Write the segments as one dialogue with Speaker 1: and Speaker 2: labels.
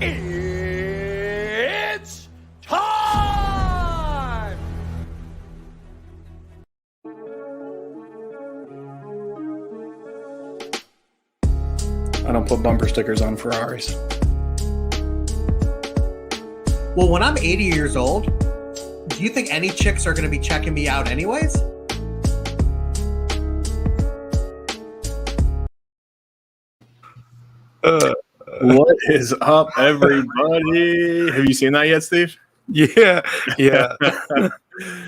Speaker 1: It's time!
Speaker 2: I don't put bumper stickers on Ferraris.
Speaker 3: Well, when I'm 80 years old, do you think any chicks are going to be checking me out anyways?
Speaker 2: What is up, everybody? Have you seen that yet, Steve?
Speaker 4: Yeah.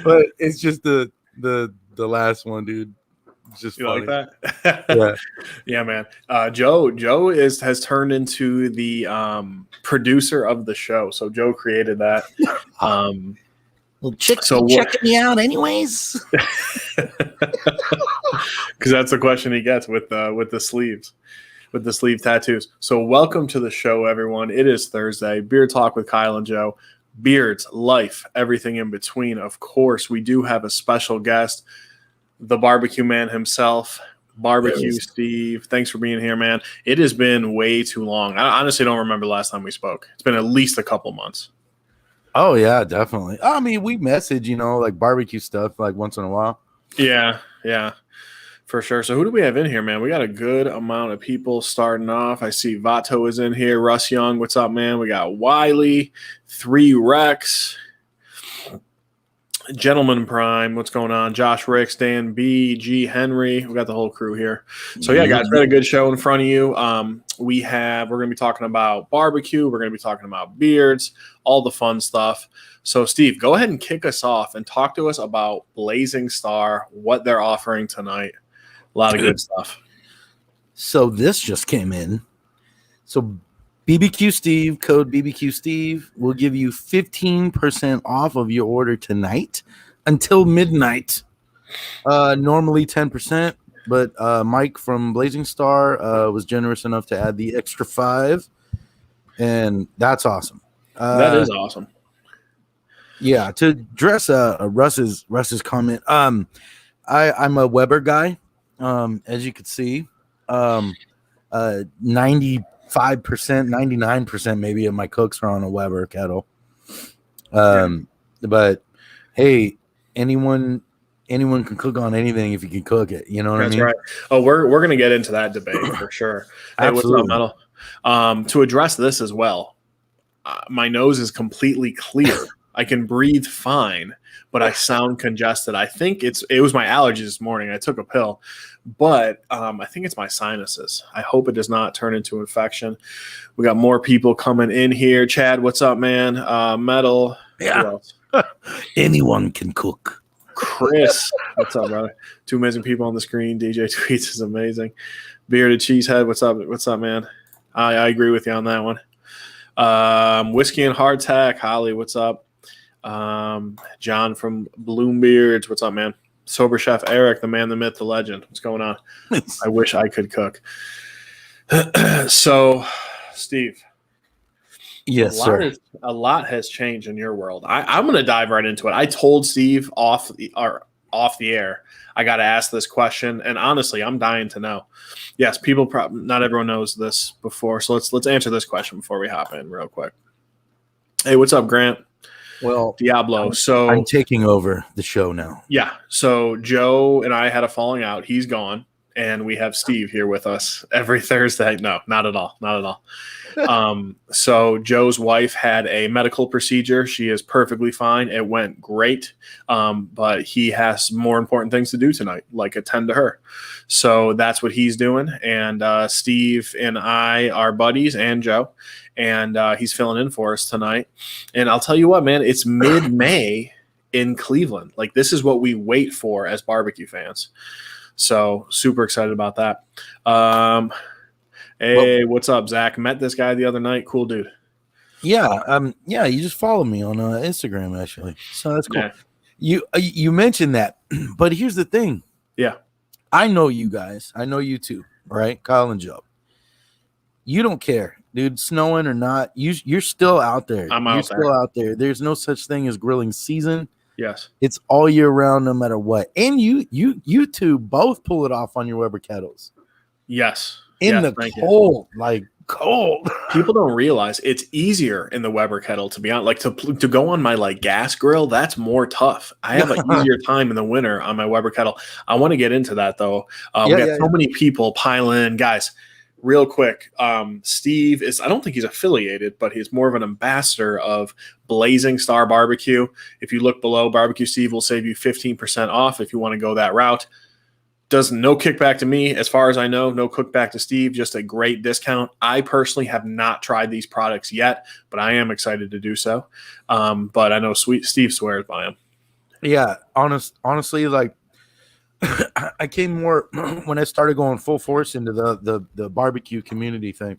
Speaker 4: But it's just the last one, dude. It's just
Speaker 2: You
Speaker 4: funny.
Speaker 2: like that? Yeah, man. Joe has turned into the producer of the show. So Joe created that.
Speaker 5: Well, chicks checking me out anyways.
Speaker 2: Because that's the question he gets with the sleeves. With the sleeve tattoos. So welcome to the show, everyone. It is Thursday. Beard Talk with Kyle and Joe. Beards, life, everything in between. Of course, we do have a special guest, the barbecue man himself, Barbecue Steve. Thanks for being here, man. It has been way too long. I honestly don't remember the last time we spoke. It's been at least a couple months.
Speaker 4: Oh, yeah, definitely. I mean, we message, like barbecue stuff like once in a while.
Speaker 2: Yeah. For sure. So who do we have in here, man? We got a good amount of people starting off. I see Vato is in here. Russ Young, what's up, man? We got Wiley, 3 Rex, Gentleman Prime, what's going on? Josh Ricks, Dan B, G Henry. We got the whole crew here. So yeah, guys, we got a good show in front of you. We're going to be talking about barbecue. We're going to be talking about beards, all the fun stuff. So Steve, go ahead and kick us off and talk to us about Blazing Star, what they're offering tonight. A lot of good stuff.
Speaker 4: So this just came in. So BBQ Steve, code BBQ Steve, will give you 15% off of your order tonight until midnight. Normally 10%, but Mike from Blazing Star was generous enough to add the extra 5, and that's awesome.
Speaker 2: That is awesome.
Speaker 4: Yeah, to address Russ's comment, I'm a Weber guy. As you could see, 95%, 99% maybe of my cooks are on a Weber kettle. But hey, anyone can cook on anything if you can cook it. You know what I mean?
Speaker 2: That's right. Oh, we're gonna get into that debate for sure. Hey, what's up, Metal? To address this as well, my nose is completely clear. I can breathe fine, but I sound congested. I think it was my allergies this morning. I took a pill, but I think it's my sinuses. I hope it does not turn into infection. We got more people coming in here. Chad, what's up, man? Metal.
Speaker 4: Yeah. Anyone can cook.
Speaker 2: Chris, what's up, brother? 2 amazing people on the screen. DJ Tweets is amazing. Bearded Cheesehead, what's up? What's up, man? I agree with you on that one. Whiskey and Hardtack, Holly, what's up? John from Bloombeards, what's up, man? Sober Chef Eric, the man, the myth, the legend. What's going on? I wish I could cook. So, Steve.
Speaker 4: Yes, sir.
Speaker 2: A lot has changed in your world. I'm going to dive right into it. I told Steve off the air, I got to ask this question, and honestly, I'm dying to know. Yes, not everyone knows this before, so let's answer this question before we hop in real quick. Hey, what's up, Grant?
Speaker 4: Well,
Speaker 2: Diablo. So
Speaker 4: I'm taking over the show now.
Speaker 2: Yeah. So Joe and I had a falling out. He's gone, and we have Steve here with us every Thursday. No, not at all. Not at all. So Joe's wife had a medical procedure. She is perfectly fine. It went great. But he has more important things to do tonight, like attend to her. So that's what he's doing. And Steve and I are buddies, and Joe. And he's filling in for us tonight. And I'll tell you what, man, it's mid-May in Cleveland. Like, this is what we wait for as barbecue fans. So super excited about that. Hey, what's up, Zach? Met this guy the other night. Cool dude.
Speaker 4: Yeah. You just followed me on Instagram, actually. So that's cool. Yeah. You mentioned that, but here's the thing.
Speaker 2: Yeah.
Speaker 4: I know you guys. I know you too, right? Kyle and Joe. You don't care, dude, snowing or not. You're still out there. You're still out there. There's no such thing as grilling season.
Speaker 2: Yes.
Speaker 4: It's all year round, no matter what. And you two both pull it off on your Weber kettles.
Speaker 2: Yes.
Speaker 4: In the cold, like cold.
Speaker 2: People don't realize it's easier in the Weber kettle, to be honest. Like to go on my like gas grill, that's more tough. I have an easier time in the winter on my Weber kettle. I want to get into that though. We got so many people pile in, guys. Real quick, Steve is, I don't think he's affiliated, but he's more of an ambassador of Blazing Star Barbecue. If you look below, Barbecue Steve will save you 15% off if you want to go that route. Does no kickback to me, as far as I know, no kickback to Steve, just a great discount. I personally have not tried these products yet, but I am excited to do so. But I know Steve swears by them.
Speaker 4: Yeah, honestly, like I came more when I started going full force into the barbecue community thing.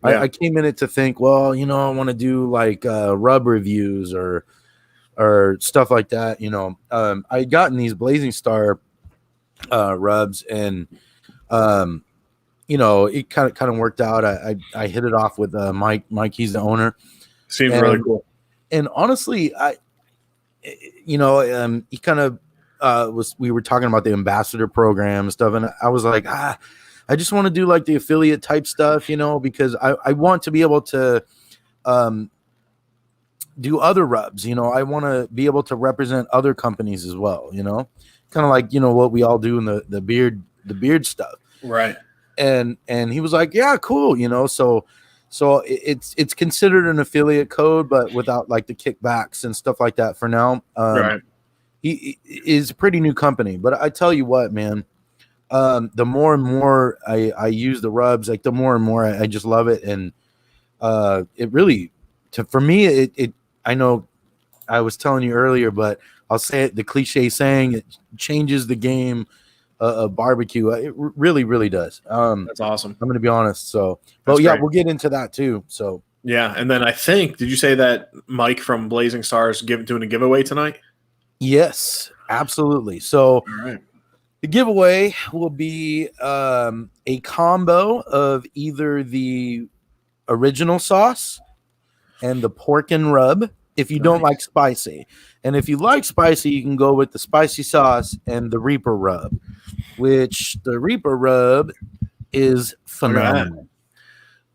Speaker 4: Yeah. I came in it to think, well, you know, I want to do like rub reviews or stuff like that. You know, I had gotten these Blazing Star rubs, and you know, it kind of worked out. I hit it off with Mike. He's the owner.
Speaker 2: Seems really cool.
Speaker 4: And honestly, he kind of we were talking about the ambassador program and stuff, and I was like, I just want to do like the affiliate type stuff, you know, because I want to be able to do other rubs, you know. I want to be able to represent other companies as well, you know, kind of like, you know, what we all do in the beard stuff,
Speaker 2: right?
Speaker 4: And he was like, yeah, cool, you know. So it's considered an affiliate code, but without like the kickbacks and stuff like that for now.
Speaker 2: Right.
Speaker 4: He is a pretty new company, but I tell you what, man, the more and more I use the rubs, like the more and more I just love it. And it really, for me, it I know I was telling you earlier, but I'll say it, the cliche saying, it changes the game of barbecue. It really, really does.
Speaker 2: That's awesome.
Speaker 4: I'm going to be honest. So, but yeah, we'll get into that too. So
Speaker 2: yeah. And then I think, did you say that Mike from Blazing Stars doing a giveaway tonight?
Speaker 4: Yes, absolutely. So the giveaway will be a combo of either the original sauce and the pork and rub if you don't like spicy. And if you like spicy, you can go with the spicy sauce and the Reaper rub, which the Reaper rub is phenomenal.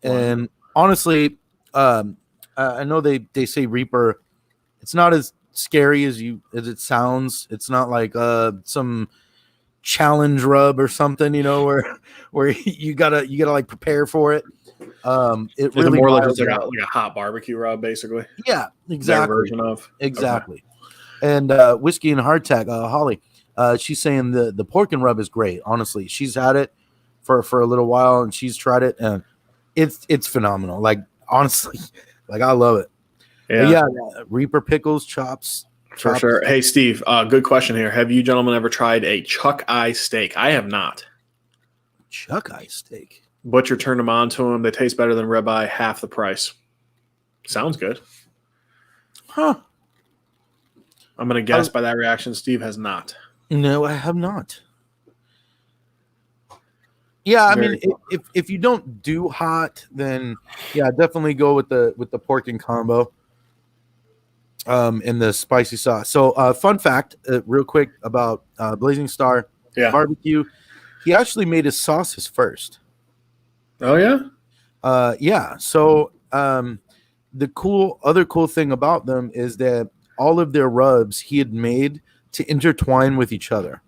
Speaker 4: And honestly, I know they say Reaper, it's not as scary as it sounds. It's not like some challenge rub or something, you know, where you gotta like prepare for it. It really
Speaker 2: more like a hot barbecue rub, basically.
Speaker 4: Yeah, exactly.
Speaker 2: Their version of
Speaker 4: exactly. Okay. And Whiskey and Hardtack, Holly, she's saying the pork and rub is great. Honestly, she's had it for a little while and she's tried it, and it's phenomenal. Like honestly, like I love it. Yeah, Reaper pickles, chops.
Speaker 2: For sure. Hey, Steve, good question here. Have you gentlemen ever tried a chuck eye steak? I have not.
Speaker 4: Chuck eye steak?
Speaker 2: Butcher turned them on to them. They taste better than ribeye, half the price. Sounds good.
Speaker 4: Huh.
Speaker 2: I'm going to guess by that reaction, Steve has not.
Speaker 4: No, I have not. Yeah, I mean, if you don't do hot, then yeah, definitely go with the pork and combo. And the spicy sauce. So, fun fact, real quick about Blazing Star Barbecue. He actually made his sauces first.
Speaker 2: Oh yeah,
Speaker 4: yeah. So, the other cool thing about them is that all of their rubs he had made to intertwine with each other.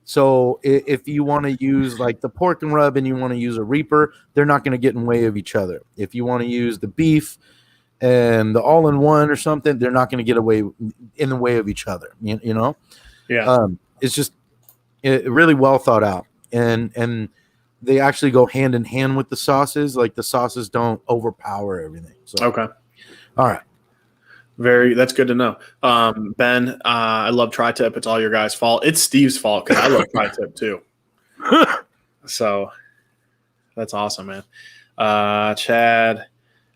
Speaker 4: So, if you want to use like the pork and rub and you want to use a Reaper, they're not going to get in the way of each other. If you want to use the beef and the all-in-one or something, they're not going to get in the way of each other. You know, it's just really well thought out, and they actually go hand in hand with the sauces. Like the sauces don't overpower everything. So
Speaker 2: okay,
Speaker 4: all right,
Speaker 2: that's good to know. Ben, I love Tri-Tip. It's all your guys' fault. It's Steve's fault because I love Tri-Tip too. So that's awesome, man. Chad.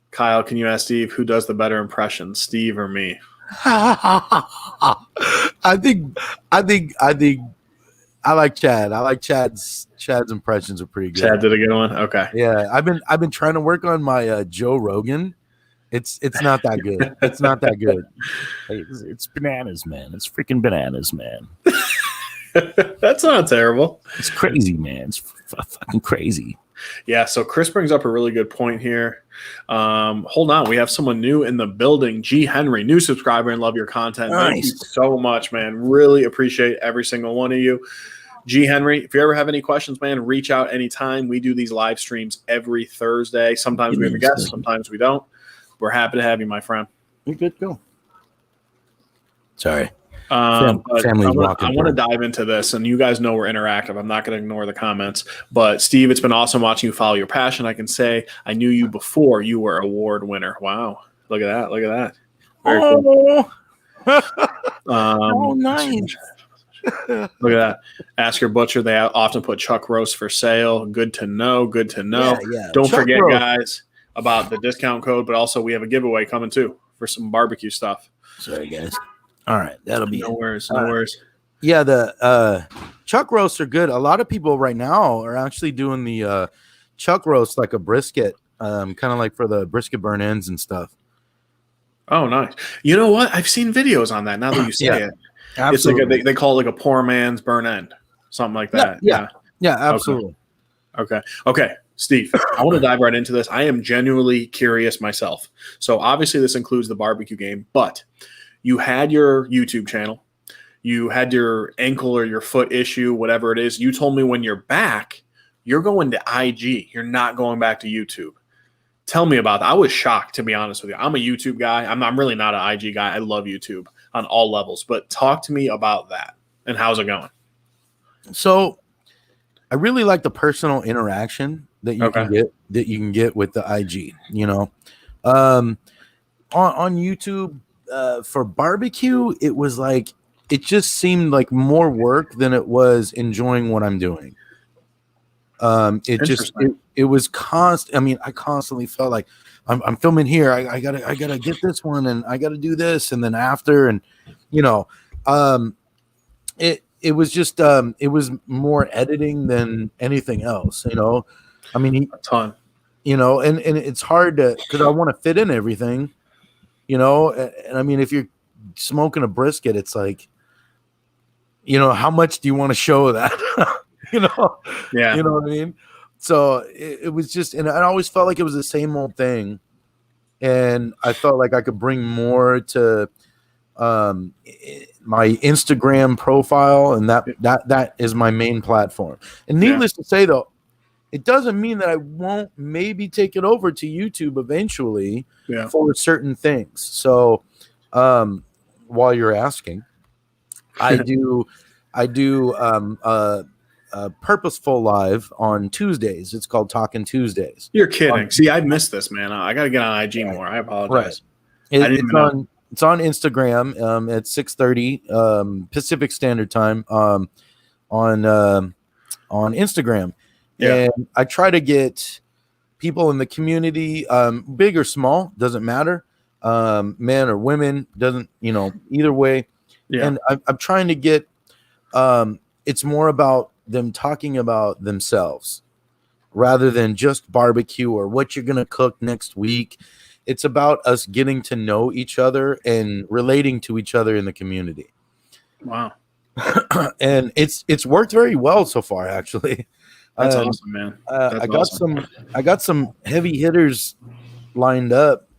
Speaker 2: Kyle, can you ask Steve who does the better impression, Steve or me?
Speaker 4: I think I like Chad. I like Chad's impressions are pretty good.
Speaker 2: Chad did a good one. Okay.
Speaker 4: Yeah, I've been trying to work on my Joe Rogan. It's not that good. It's not that good.
Speaker 5: Hey, it's bananas, man. It's freaking bananas, man.
Speaker 2: That's not terrible.
Speaker 5: It's crazy, man. It's fucking crazy.
Speaker 2: Yeah, so Chris brings up a really good point here. Hold on, we have someone new in the building. G. Henry, new subscriber and love your content. Thank you
Speaker 4: Nice.
Speaker 2: so much, man. Really appreciate every single one of you. G. Henry, if you ever have any questions, man, reach out anytime. We do these live streams every Thursday. Sometimes we have a guest, sometimes we don't. We're happy to have you, my friend.
Speaker 4: You're good to go. Sorry.
Speaker 2: But
Speaker 4: Family
Speaker 2: I
Speaker 4: walking.
Speaker 2: want to dive into this, and you guys know we're interactive. I'm not going to ignore the comments. But Steve, it's been awesome watching you follow your passion. I can say I knew you before you were award winner. Wow, look at that! Look at that! Very cool.
Speaker 4: Oh, nice.
Speaker 2: Look at that. Ask your butcher. They often put chuck roast for sale. Good to know. Good to know.
Speaker 4: Yeah.
Speaker 2: Don't
Speaker 4: Chuck
Speaker 2: forget,
Speaker 4: roast.
Speaker 2: guys, about the discount code. But also, we have a giveaway coming too for some barbecue stuff.
Speaker 4: Sorry, guys. All right, that'll be
Speaker 2: No worries. No worries.
Speaker 4: Yeah, the chuck roasts are good. A lot of people right now are actually doing the chuck roast like a brisket, kind of like for the brisket burn ends and stuff.
Speaker 2: Oh, nice. You know what? I've seen videos on that now that you say it.
Speaker 4: Absolutely.
Speaker 2: It's like they call it like a poor man's burn end, something like that.
Speaker 4: Yeah, absolutely.
Speaker 2: Okay. Steve, I want to dive right into this. I am genuinely curious myself. So obviously this includes the barbecue game, but you had your YouTube channel. You had your ankle or your foot issue, whatever it is. You told me when you're back, you're going to IG. You're not going back to YouTube. Tell me about that. I was shocked, to be honest with you. I'm a YouTube guy. I'm really not an IG guy. I love YouTube on all levels. But talk to me about that and how's it going?
Speaker 4: So I really like the personal interaction that you can get with the IG. On YouTube for barbecue, it was like it just seemed like more work than it was enjoying what I'm doing. It was constant. I mean, I constantly felt like I'm filming here. I gotta get this one, and I gotta do this, and then after, and it was just it was more editing than anything else. I mean,
Speaker 2: a ton.
Speaker 4: And it's hard to because I want to fit in everything. And I mean, if you're smoking a brisket, it's like, how much do you want to show that?
Speaker 2: Yeah.
Speaker 4: You know what I mean? So it was just, and I always felt like it was the same old thing. And I felt like I could bring more to my Instagram profile, and that is my main platform. And needless to say, though, it doesn't mean that I won't maybe take it over to YouTube eventually for certain things. So while you're asking, I do Purposeful Live on Tuesdays. It's called Talking Tuesdays.
Speaker 2: You're kidding. See, I missed this, man. I got to get on IG more. I apologize.
Speaker 4: Right. It's on Instagram at 6:30 Pacific Standard Time on Instagram. Yeah. And I try to get people in the community, big or small, doesn't matter, men or women, doesn't, either way. Yeah. And I'm trying to get, it's more about them talking about themselves rather than just barbecue or what you're going to cook next week. It's about us getting to know each other and relating to each other in the community.
Speaker 2: Wow.
Speaker 4: And it's worked very well so far, actually.
Speaker 2: That's awesome, man.
Speaker 4: I got some heavy hitters lined up,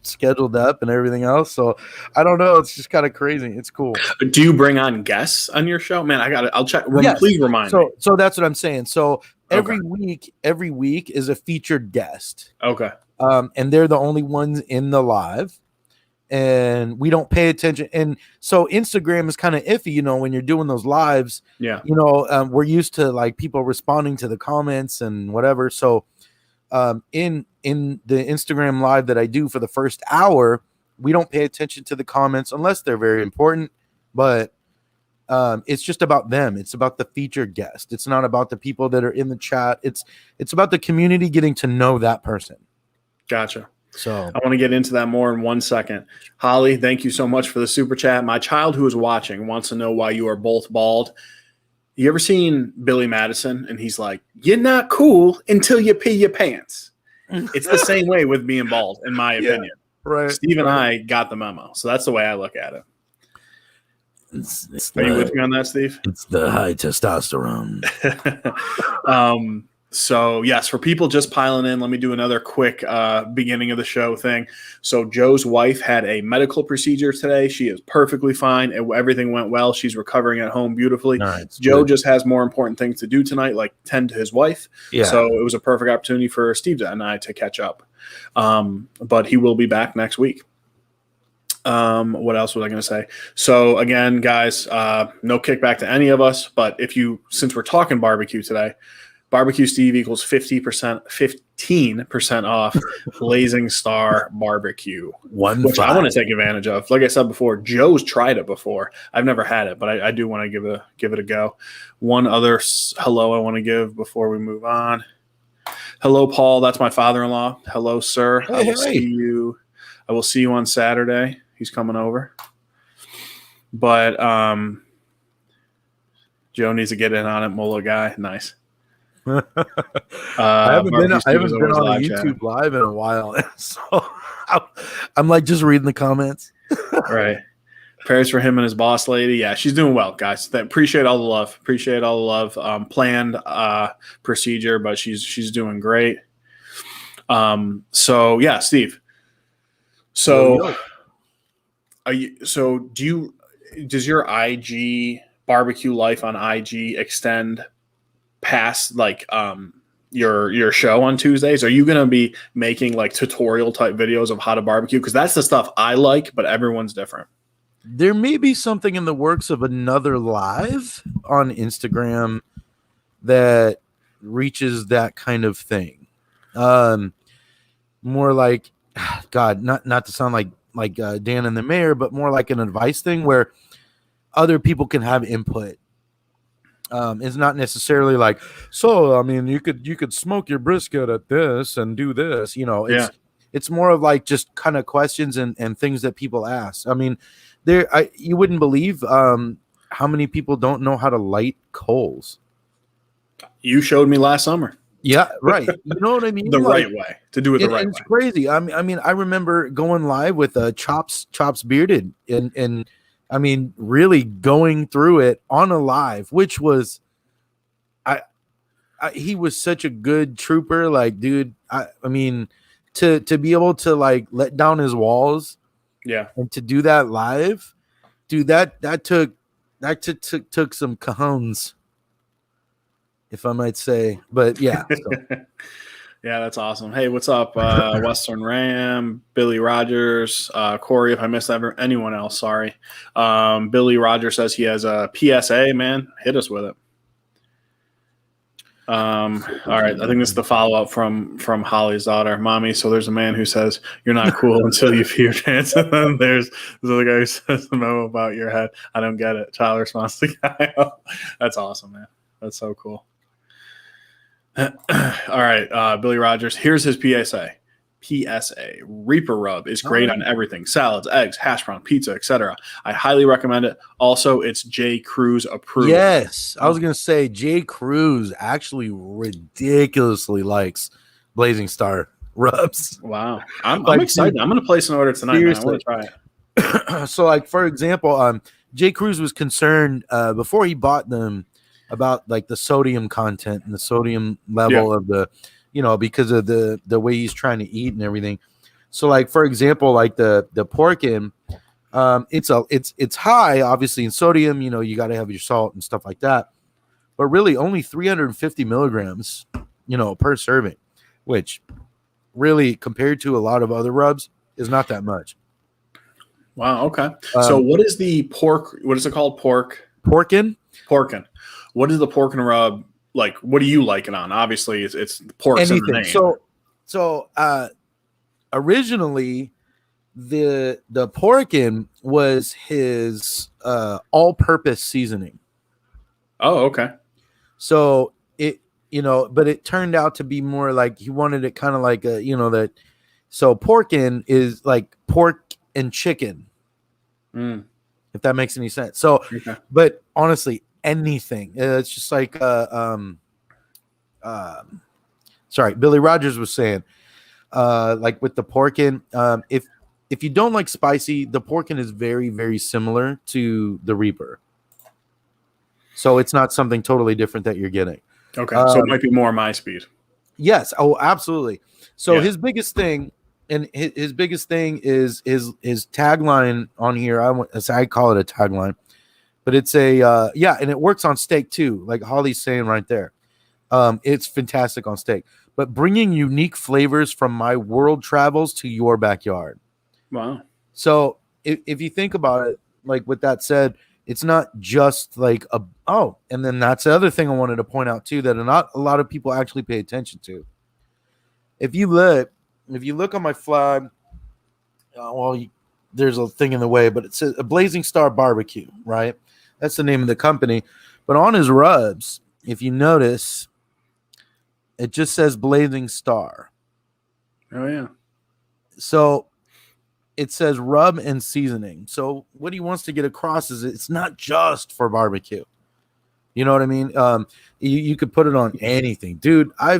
Speaker 4: scheduled up, and everything else. So I don't know. It's just kind of crazy. It's cool.
Speaker 2: Do you bring on guests on your show, man? I'll check. Yes. Please remind me.
Speaker 4: So that's what I'm saying. So every week is a featured guest.
Speaker 2: Okay.
Speaker 4: And they're the only ones in the live. And we don't pay attention. And so Instagram is kind of iffy, when you're doing those lives. Yeah. We're used to like people responding to the comments and whatever. So in the Instagram live that I do for the first hour, we don't pay attention to the comments unless they're very important. But it's just about them. It's about the featured guest. It's not about the people that are in the chat. It's about the community getting to know that person.
Speaker 2: Gotcha.
Speaker 4: So
Speaker 2: I want to get into that more in 1 second. Holly, thank you so much for the super chat. My child who is watching wants to know why you are both bald. You ever seen Billy Madison? And he's like, "You're not cool until you pee your pants." It's the same way with being bald, in my opinion.
Speaker 4: Right.
Speaker 2: Steve and I got the memo. So that's the way I look at it. Are you with me on that, Steve?
Speaker 4: It's the high testosterone.
Speaker 2: So, yes, for people just piling in, let me do another quick beginning of the show thing. So, Joe's wife had a medical procedure today. She is perfectly fine. Everything went well. She's recovering at home beautifully.
Speaker 4: Nice.
Speaker 2: Joe
Speaker 4: Good.
Speaker 2: just has more important things to do tonight, like tend to his wife.
Speaker 4: Yeah.
Speaker 2: So, it was a perfect opportunity for Steve and I to catch up. But he will be back next week. What else was I going to say? So, again, guys, no kickback to any of us. But since we're talking barbecue today, Barbecue Steve equals 15% off Blazing Star Barbecue, which I want to take advantage of. Like I said before, Joe's tried it before. I've never had it, but I do want to give it a go. One other hello I want to give before we move on. Hello, Paul. That's my father-in-law. Hello, sir.
Speaker 4: Hey,
Speaker 2: I will see you on Saturday. He's coming over. But Joe needs to get in on it. Molo guy. Nice.
Speaker 4: I haven't been on a
Speaker 2: YouTube
Speaker 4: live in a while, so I'm like just reading the comments.
Speaker 2: Right. Prayers for him and his boss lady. Yeah, she's doing well, guys. Appreciate all the love. Planned procedure, but she's doing great. So yeah, Steve. So does your IG barbecue life on IG extend past like your show on Tuesdays? Are you going to be making like tutorial type videos of how to barbecue? Because that's the stuff I like, but everyone's different.
Speaker 4: There may be something in the works of another live on Instagram that reaches that kind of thing. More like, God, not to sound like Dan and the Mayor, but more like an advice thing where other people can have input. It's not necessarily like, so I mean, you could smoke your brisket at this and do this, it's more of like just kind of questions and things that people ask. I mean, you wouldn't believe how many people don't know how to light coals.
Speaker 2: You showed me last summer.
Speaker 4: Yeah, right. You know what I mean?
Speaker 2: Right way to do it the right way.
Speaker 4: It's crazy. I mean, I remember going live with Chops Bearded and I mean, really going through it on a live, which was, he was such a good trooper. Like, dude, I mean, to be able to like let down his walls,
Speaker 2: yeah,
Speaker 4: and to do that live, dude, that took some cojones, if I might say. But yeah. So.
Speaker 2: Yeah, that's awesome. Hey, what's up, Western Ram, Billy Rogers, Corey? If I missed anyone else, sorry. Billy Rogers says he has a PSA. Man, hit us with it. All right, I think this is the follow-up from Holly's daughter, Mommy. So there's a man who says you're not cool until you pee your pants, and then there's the other guy who says the memo about your head. I don't get it. Child response to the guy. That's awesome, man. That's so cool. All right, Billy Rogers. Here's his PSA. Reaper rub is great on everything: salads, eggs, hash brown, pizza, etc. I highly recommend it. Also, it's J. Cruz approved.
Speaker 4: Yes, I was gonna say J. Cruz actually ridiculously likes Blazing Star rubs.
Speaker 2: Wow, I'm excited. I'm gonna place an order tonight. Man. I want to try
Speaker 4: it. So, like for example, J. Cruz was concerned before he bought them about like the sodium content and the sodium level of the, because of the way he's trying to eat and everything. So like, for example, like the porkin, it's high obviously in sodium, you got to have your salt and stuff like that, but really only 350 milligrams, per serving, which really compared to a lot of other rubs is not that much.
Speaker 2: Wow. Okay. So what is the pork? What is it called? Porkin. What is the pork and rub like? What do you like it on? Obviously, it's pork.
Speaker 4: Anything. So originally, the porkin was his all-purpose seasoning.
Speaker 2: Oh, okay.
Speaker 4: So it, but it turned out to be more like he wanted it kind of like that. So porkin is like pork and chicken. If that makes any sense. So, okay. But honestly, anything. It's just like sorry, Billy Rogers was saying, like with the porkin, if you don't like spicy, the porkin is very, very similar to the Reaper. So it's not something totally different that you're getting.
Speaker 2: Okay, so it might be more my speed.
Speaker 4: Yes. Oh, absolutely. So
Speaker 2: Yeah.
Speaker 4: his biggest thing, and his biggest thing is his tagline on here. I call it a tagline, but it's a and it works on steak too. Like Holly's saying right there, it's fantastic on steak. But bringing unique flavors from my world travels to your backyard.
Speaker 2: Wow.
Speaker 4: So if you think about it, like with that said, it's not just like and then that's the other thing I wanted to point out too that not a lot of people actually pay attention to. If you look on my flag, there's a thing in the way, but it says a Blazing Star Barbecue, right? That's the name of the company. But on his rubs, if you notice, it just says Blazing Star.
Speaker 2: Oh yeah. So
Speaker 4: it says rub and seasoning. So what he wants to get across is it's not just for barbecue. You know what I mean? You could put it on anything, dude. I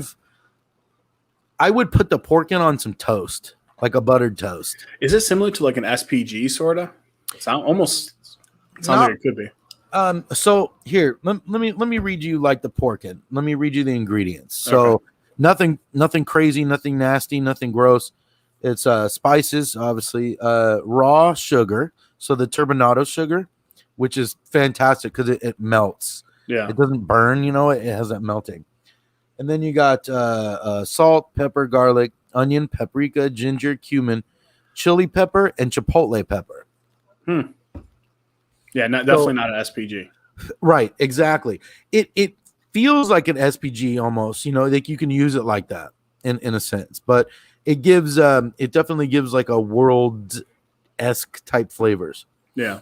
Speaker 4: would put the pork in on some toast, like a buttered toast.
Speaker 2: Is it similar to like an SPG sort of? Sounds like it could be.
Speaker 4: So here, let me read you like the pork in. Let me read you the ingredients. So nothing crazy, nothing nasty, nothing gross. It's spices, obviously, raw sugar. So the turbinado sugar, which is fantastic because it melts.
Speaker 2: Yeah.
Speaker 4: It doesn't burn, it has that melting. And then you got salt, pepper, garlic, onion, paprika, ginger, cumin, chili pepper, and chipotle pepper.
Speaker 2: Yeah, definitely not an SPG.
Speaker 4: Right, exactly. It feels like an SPG almost, like you can use it like that in a sense, but it definitely gives like a world-esque type flavors.
Speaker 2: Yeah.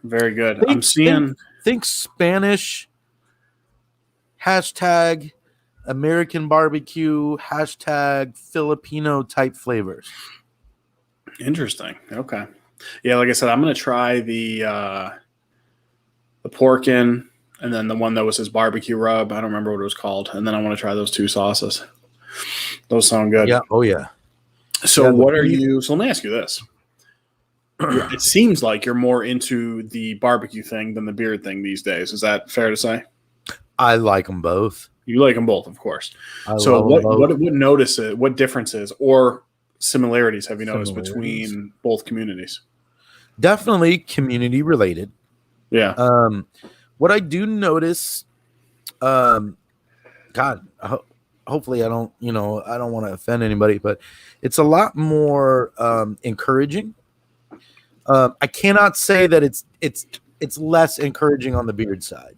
Speaker 2: Very good. I'm seeing
Speaker 4: think Spanish # American barbecue # Filipino type flavors.
Speaker 2: Interesting. Okay. Yeah, like I said, I'm gonna try the pork in, and then the one that was his barbecue rub. I don't remember what it was called, and then I want to try those two sauces. Those sound good.
Speaker 4: Yeah. Oh yeah.
Speaker 2: So what are you? So let me ask you this. It seems like you're more into the barbecue thing than the beard thing these days. Is that fair to say?
Speaker 4: I like them both.
Speaker 2: You like them both, of course. So what differences or similarities have you noticed between both communities?
Speaker 4: Definitely community related.
Speaker 2: Yeah.
Speaker 4: What I do notice, hopefully I don't want to offend anybody, but it's a lot more encouraging. I cannot say that it's less encouraging on the beard side,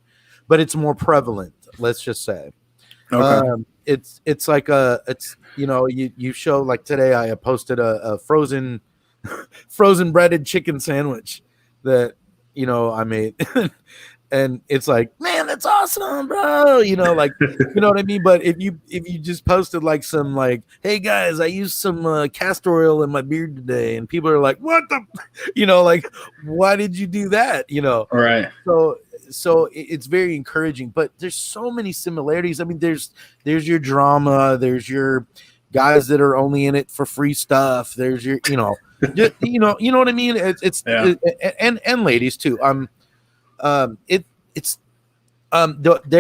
Speaker 4: but it's more prevalent. Let's just say,
Speaker 2: okay.
Speaker 4: It's like you show like today I posted a frozen breaded chicken sandwich that I made. And it's like, man, that's awesome, bro. You know what I mean? But if you just posted like some like, hey guys, I used some castor oil in my beard today, and people are like, what the, like, why did you do that?
Speaker 2: All right.
Speaker 4: So it's very encouraging, but there's so many similarities. I mean, there's your drama, there's your guys that are only in it for free stuff. There's your, you know what I mean? And ladies too.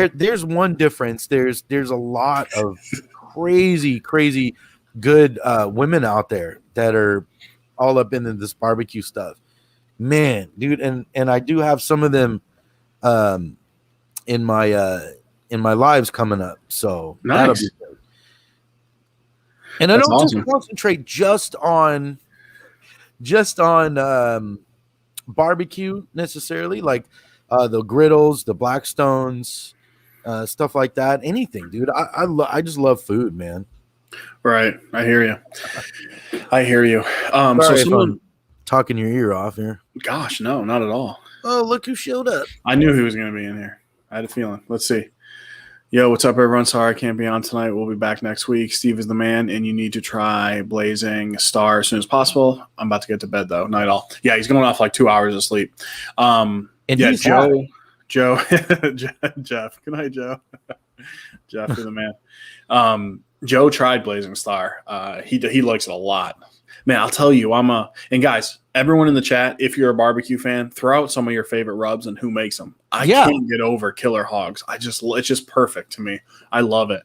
Speaker 4: There's one difference. There's a lot of crazy good women out there that are all up into this barbecue stuff, man, dude. And I do have some of them in my lives coming up, so that'll be good. And I don't just concentrate just on barbecue necessarily, like the griddles, the Blackstones, stuff like that. Anything, dude. I just love food, man.
Speaker 2: Right. I hear you.
Speaker 4: Sorry if I'm talking your ear off here.
Speaker 2: Gosh, no, not at all.
Speaker 4: Oh, look who showed up.
Speaker 2: I knew he was going to be in here. I had a feeling. Let's see. Yo, what's up, everyone? Sorry I can't be on tonight. We'll be back next week. Steve is the man, and you need to try Blazing Star as soon as possible. I'm about to get to bed, though. Night all. Yeah, he's going off like 2 hours of sleep.
Speaker 4: And
Speaker 2: yeah, Joe, Jeff. Good night, Joe. Jeff, you're the man. Joe tried Blazing Star. He likes it a lot. Man, I'll tell you, and guys, everyone in the chat, if you're a barbecue fan, throw out some of your favorite rubs and who makes them. I can't get over Killer Hogs. It's just perfect to me. I love it.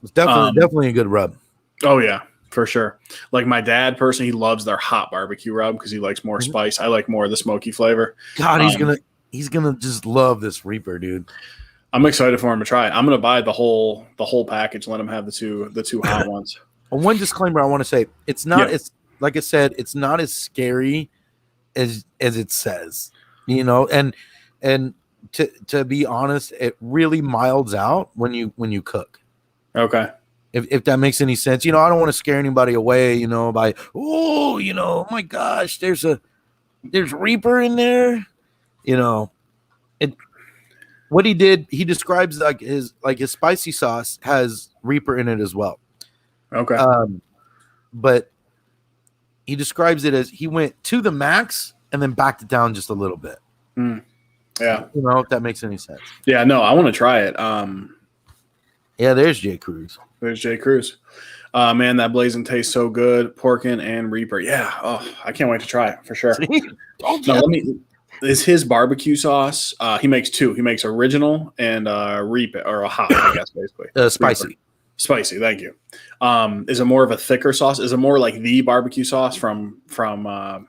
Speaker 4: It's definitely a good rub.
Speaker 2: Oh yeah, for sure. Like my dad personally, he loves their hot barbecue rub because he likes more spice. I like more of the smoky flavor.
Speaker 4: God, he's gonna just love this Reaper, dude.
Speaker 2: I'm excited for him to try it. I'm gonna buy the whole package. Let him have the two hot ones.
Speaker 4: One disclaimer I want to say: it's not. It's like I said, it's not as scary as it says. You know, and to be honest, it really milds out when you cook.
Speaker 2: Okay.
Speaker 4: If that makes any sense. You know, I don't want to scare anybody away, you know, by oh my gosh, there's Reaper in there. You know, what he did, he describes like his spicy sauce has Reaper in it as well.
Speaker 2: Okay.
Speaker 4: But he describes it as he went to the max and then backed it down just a little bit.
Speaker 2: Yeah.
Speaker 4: You know, if that makes any sense.
Speaker 2: Yeah, no, I want to try it.
Speaker 4: Yeah, there's Jay Cruz.
Speaker 2: There's Jay Cruz. Man, that blazing tastes so good. Porkin and Reaper. Yeah. Oh, I can't wait to try it for sure. Is his barbecue sauce? He makes two. He makes original and Reaper, or a hot, I guess, basically.
Speaker 4: Spicy.
Speaker 2: Reaper. Spicy, thank you. Is it more of a thicker sauce? Is it more like the barbecue sauce from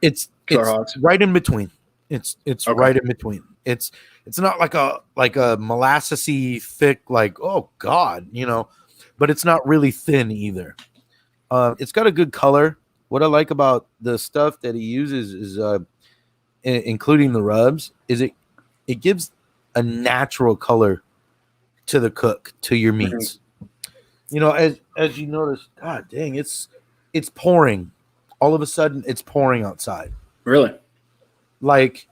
Speaker 4: it's
Speaker 2: Hogs?
Speaker 4: Right in between. It's
Speaker 2: okay.
Speaker 4: Right in between. It's not like a molassesy thick, like, oh God, you know, but it's not really thin either. It's got a good color. What I like about the stuff that he uses is including the rubs, is it gives a natural color to the cook, to your meats. Mm-hmm. You know, as you notice, God dang, it's pouring. All of a sudden, it's pouring outside.
Speaker 2: Really?
Speaker 4: Like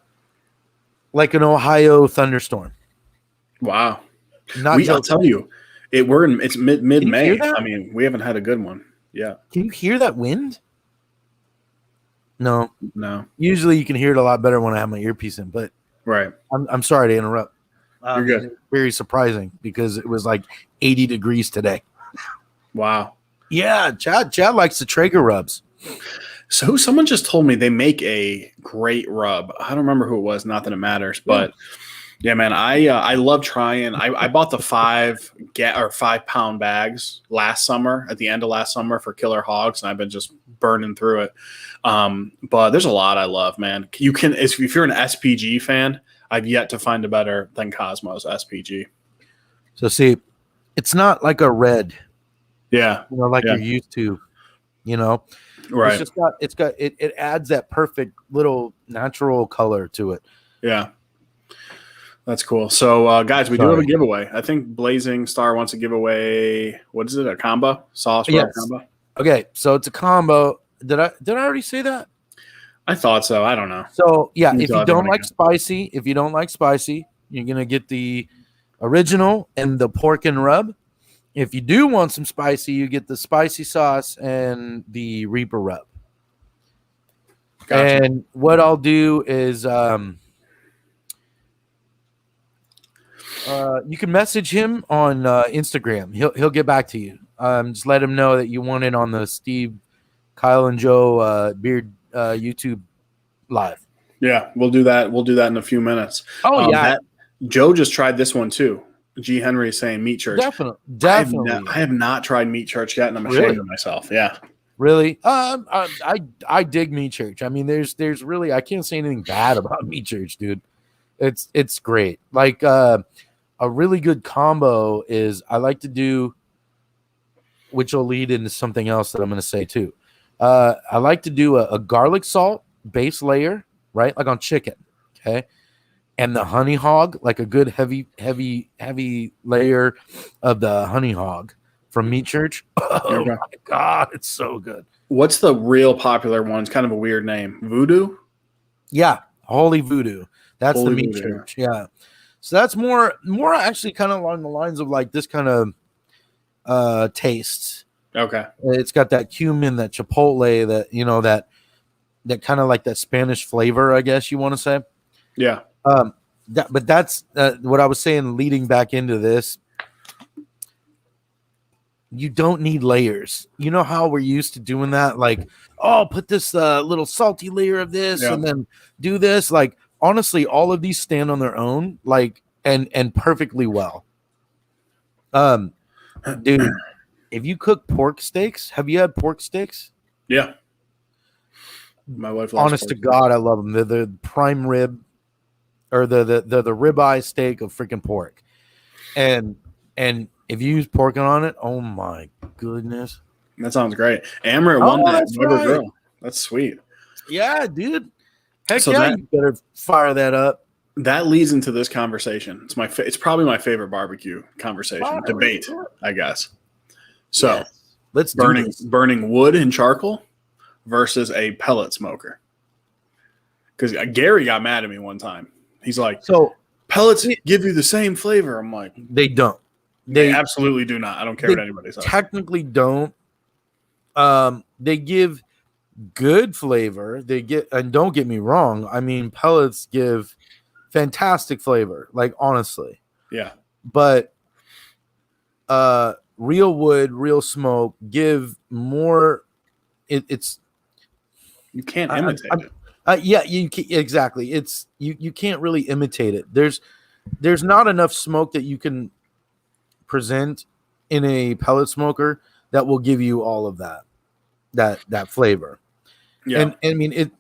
Speaker 4: an Ohio thunderstorm.
Speaker 2: Wow. I'll tell you, it's mid-May. I mean, we haven't had a good one. Yeah.
Speaker 4: Can you hear that wind? No.
Speaker 2: Usually
Speaker 4: you can hear it a lot better when I have my earpiece in, but
Speaker 2: right.
Speaker 4: I'm sorry to interrupt.
Speaker 2: You're good.
Speaker 4: Very surprising because it was like 80 degrees today.
Speaker 2: Wow.
Speaker 4: Yeah, Chad likes the Traeger rubs.
Speaker 2: So someone just told me they make a great rub. I don't remember who it was. Not that it matters, but yeah, man, I love trying. I bought the 5 pound bags last summer, at the end of last summer, for Killer Hogs, and I've been just burning through it. But there's a lot I love, man. You can, if you're an SPG fan, I've yet to find a better than Cosmos SPG.
Speaker 4: So see, it's not like a red.
Speaker 2: Yeah.
Speaker 4: You know, like you're used to, you know.
Speaker 2: Right.
Speaker 4: It adds that perfect little natural color to it.
Speaker 2: Yeah. That's cool. So guys, we do have a giveaway. I think Blazing Star wants to give away, what is it? A combo? Sauce rub combo?
Speaker 4: Okay, so it's a combo. Did I already say that?
Speaker 2: I thought so. I don't know.
Speaker 4: So yeah, if you don't like spicy, you're gonna get the original and the pork and rub. If you do want some spicy, you get the spicy sauce and the Reaper rub. Gotcha. And what I'll do is you can message him on Instagram. He'll get back to you. Just let him know that you want it on the Steve, Kyle, and Joe Beard YouTube live.
Speaker 2: Yeah, we'll do that. We'll do that in a few minutes.
Speaker 4: Oh yeah,
Speaker 2: Joe just tried this one too. G. Henry is saying meat church.
Speaker 4: Definitely.
Speaker 2: I have not tried meat church yet, and I'm ashamed of myself. Yeah.
Speaker 4: Really? I dig meat church. I mean, there's really, I can't say anything bad about meat church, dude. It's great. Like a really good combo is I like to do, which will lead into something else that I'm going to say too. I like to do a garlic salt base layer, right? Like on chicken. Okay. And the honey hog, like a good heavy layer of the honey hog from Meat Church. Oh my God, it's so good.
Speaker 2: What's the real popular one? It's kind of a weird name. Voodoo?
Speaker 4: Yeah, Holy Voodoo. That's Holy the Meat Voodoo. Church. Yeah. So that's more actually kind of along the lines of like this kind of tastes.
Speaker 2: Okay.
Speaker 4: It's got that cumin, that chipotle, that that kind of like that Spanish flavor, I guess you want to say.
Speaker 2: Yeah.
Speaker 4: But that's what I was saying leading back into this. You don't need layers. You know how we're used to doing that? Like, oh, put this little salty layer of this and then do this. Like, honestly, all of these stand on their own, like, and perfectly well. Dude, if you cook pork steaks, have you had pork steaks?
Speaker 2: Yeah. My wife loves
Speaker 4: Honest to God, I love them. They're the prime rib or the ribeye steak of freaking pork. And if you use pork on it, oh my goodness.
Speaker 2: That sounds great. Amaret won that Weber Grill. That's sweet.
Speaker 4: Yeah, dude. Heck
Speaker 2: so
Speaker 4: yeah, you better fire that up.
Speaker 2: That leads into this conversation. It's probably my favorite barbecue conversation, debate, I guess. So
Speaker 4: let's do
Speaker 2: burning wood and charcoal versus a pellet smoker. Because Gary got mad at me one time. He's like, "So pellets give you the same flavor." I'm like,
Speaker 4: "They don't.
Speaker 2: They absolutely do not. I don't care what anybody says.
Speaker 4: Technically, don't. They give good flavor. They get, and don't get me wrong. I mean, pellets give fantastic flavor. Like honestly,
Speaker 2: yeah.
Speaker 4: But real wood, real smoke give more. It's
Speaker 2: you can't imitate it.
Speaker 4: Yeah, you can, exactly. It's you can't really imitate it. There's not enough smoke that you can present in a pellet smoker that will give you all of that flavor. Yeah. And I mean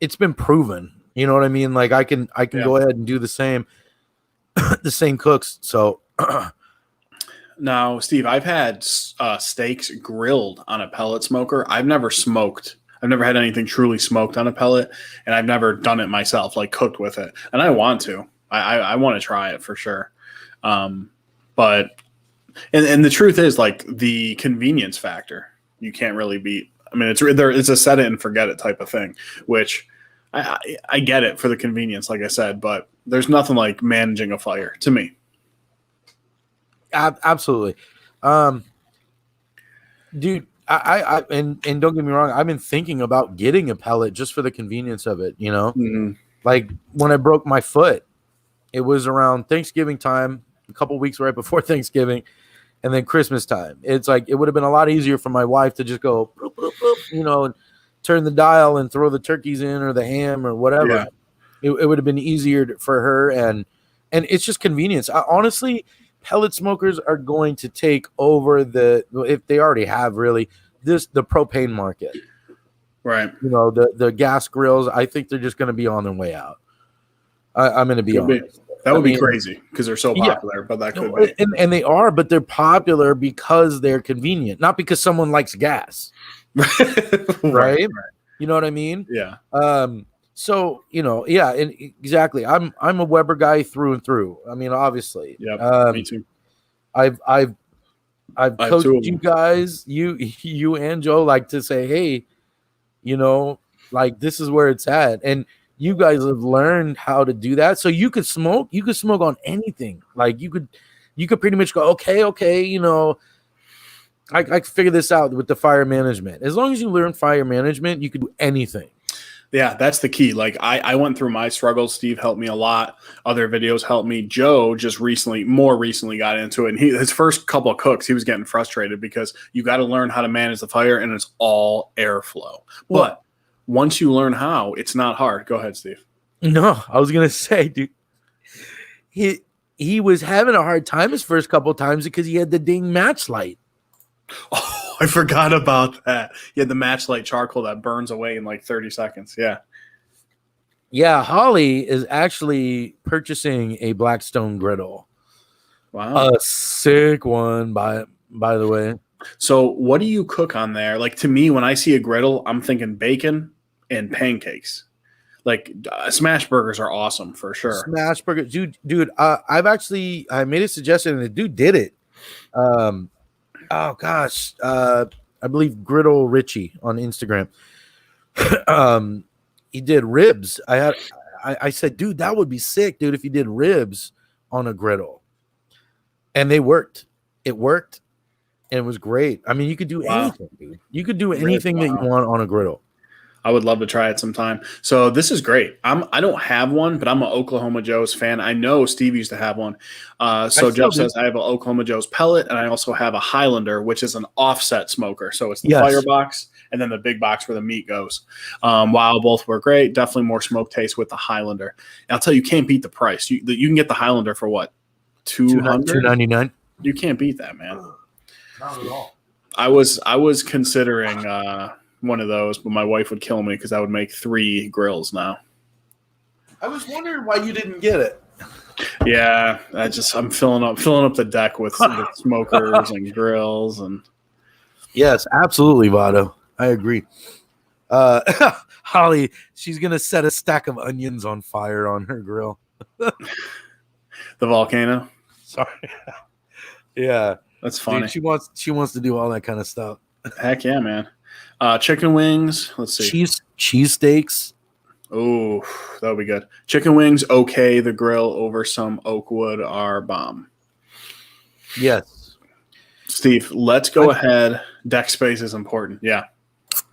Speaker 4: it's been proven. You know what I mean? Like I can go ahead and do the same the same cooks. So
Speaker 2: now, Steve, I've had steaks grilled on a pellet smoker. I've never had anything truly smoked on a pellet, and I've never done it myself, like cooked with it. And I want to. I want to try it for sure. But the truth is, like, the convenience factor, you can't really beat. I mean, it's a set it and forget it type of thing, which I get it for the convenience, like I said, but there's nothing like managing a fire to me.
Speaker 4: Absolutely. Dude, I don't get me wrong, I've been thinking about getting a pellet just for the convenience of it, you know?
Speaker 2: Mm-hmm.
Speaker 4: Like when I broke my foot, it was around Thanksgiving time, a couple weeks right before Thanksgiving, and then Christmas time. It's like it would have been a lot easier for my wife to just go, boop, boop, boop, you know, and turn the dial and throw the turkeys in or the ham or whatever. Yeah. It would have been easier for her, and it's just convenience. Honestly, pellet smokers are going to take over if they already have really the propane market,
Speaker 2: right?
Speaker 4: You know, the gas grills. I think they're just going to be on their way out. I'm going to be honest.
Speaker 2: That would be crazy because they're so popular, but that could be.
Speaker 4: And they are, but they're popular because they're convenient, not because someone likes gas, right? You know what I mean?
Speaker 2: Yeah.
Speaker 4: So, you know, yeah, and exactly. I'm a Weber guy through and through. I mean, obviously.
Speaker 2: Yeah, me too.
Speaker 4: I've coached you guys, you and Joe, like to say, hey, you know, like this is where it's at. And you guys have learned how to do that. So you could smoke on anything. Like you could pretty much go, okay, you know, I could figure this out with the fire management. As long as you learn fire management, you could do anything.
Speaker 2: Yeah, that's the key. Like I went through my struggles. Steve helped me a lot. Other videos helped me. Joe just more recently got into it. And his first couple of cooks, he was getting frustrated because you got to learn how to manage the fire and it's all airflow. But once you learn how, it's not hard. Go ahead, Steve.
Speaker 4: No, I was going to say, dude, he was having a hard time his first couple of times because he had the ding match light.
Speaker 2: Oh, I forgot about that. You had the matchlight charcoal that burns away in like 30 seconds. Yeah.
Speaker 4: Yeah, Holly is actually purchasing a Blackstone griddle.
Speaker 2: Wow.
Speaker 4: A sick one, by the way.
Speaker 2: So what do you cook on there? Like to me, when I see a griddle, I'm thinking bacon and pancakes. Like smash burgers are awesome for sure.
Speaker 4: Smash burgers. Dude, I made a suggestion and the dude did it. Oh gosh, I believe Griddle Richie on Instagram. He did ribs. I said, dude, that would be sick, dude, if you did ribs on a griddle. And they worked. It worked, and it was great. I mean, you could do anything, dude. You could do anything that you want on a griddle.
Speaker 2: I would love to try it sometime. So this is great. I don't have one, but I'm an Oklahoma Joe's fan. I know Steve used to have one. So Jeff says I have an Oklahoma Joe's pellet, and I also have a Highlander, which is an offset smoker. So it's the firebox and then the big box where the meat goes. While both were great, definitely more smoke taste with the Highlander. And I'll tell you, can't beat the price. You can get the Highlander for what?
Speaker 4: $299.
Speaker 2: You can't beat that, man.
Speaker 3: Not at all.
Speaker 2: I was considering one of those, but my wife would kill me because I would make 3 grills now.
Speaker 4: I was wondering why you didn't get it.
Speaker 2: Yeah, I'm filling up the deck with smokers and grills and.
Speaker 4: Yes, absolutely, Vado. I agree. Holly, she's gonna set a stack of onions on fire on her grill.
Speaker 2: The volcano.
Speaker 4: Sorry. Yeah,
Speaker 2: that's funny.
Speaker 4: Dude, she wants to do all that kind of stuff.
Speaker 2: Heck yeah, man. Chicken wings. Let's see.
Speaker 4: Cheese steaks.
Speaker 2: Oh, that would be good. Chicken wings, okay. The grill over some oak wood are bomb.
Speaker 4: Yes.
Speaker 2: Steve, let's go ahead. Deck space is important. Yeah.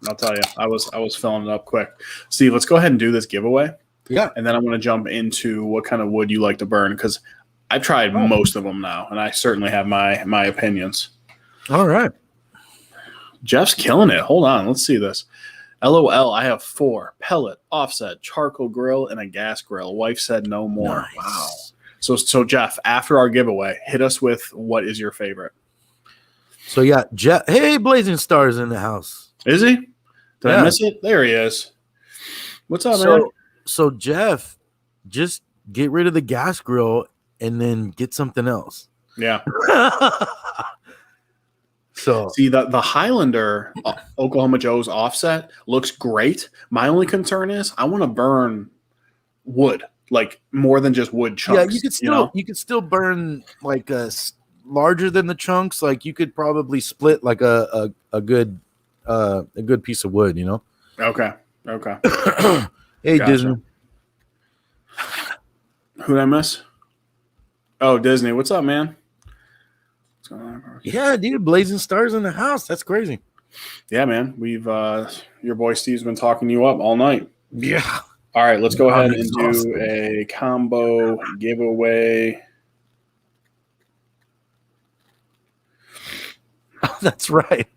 Speaker 2: I'll tell you. I was filling it up quick. Steve, let's go ahead and do this giveaway.
Speaker 4: Yeah.
Speaker 2: And then I'm going to jump into what kind of wood you like to burn, because I've tried most of them now, and I certainly have my opinions.
Speaker 4: All right.
Speaker 2: Jeff's killing it. Hold on. Let's see this. LOL, I have 4. Pellet, offset, charcoal grill, and a gas grill. Wife said no more.
Speaker 4: Nice.
Speaker 2: Wow. So Jeff, after our giveaway, hit us with what is your favorite.
Speaker 4: So yeah, Jeff. Hey, Blazing Stars in the house.
Speaker 2: Is he? Did I miss it? There he is. What's up, man?
Speaker 4: So Jeff, just get rid of the gas grill and then get something else.
Speaker 2: Yeah.
Speaker 4: So
Speaker 2: see the Highlander Oklahoma Joe's offset looks great. My only concern is I want to burn wood, like more than just wood chunks.
Speaker 4: Yeah, you could still burn like larger than the chunks. Like you could probably split like a good piece of wood. You know.
Speaker 2: Okay.
Speaker 4: Hey,
Speaker 2: Gotcha.
Speaker 4: Disney.
Speaker 2: Who did I miss? Oh, Disney. What's up, man? What's going on?
Speaker 4: Yeah, dude, Blazing Stars in the house. That's crazy.
Speaker 2: Yeah, man. We've your boy Steve's been talking you up all night.
Speaker 4: Yeah.
Speaker 2: All right, let's go ahead and do a combo giveaway.
Speaker 4: Oh, that's right.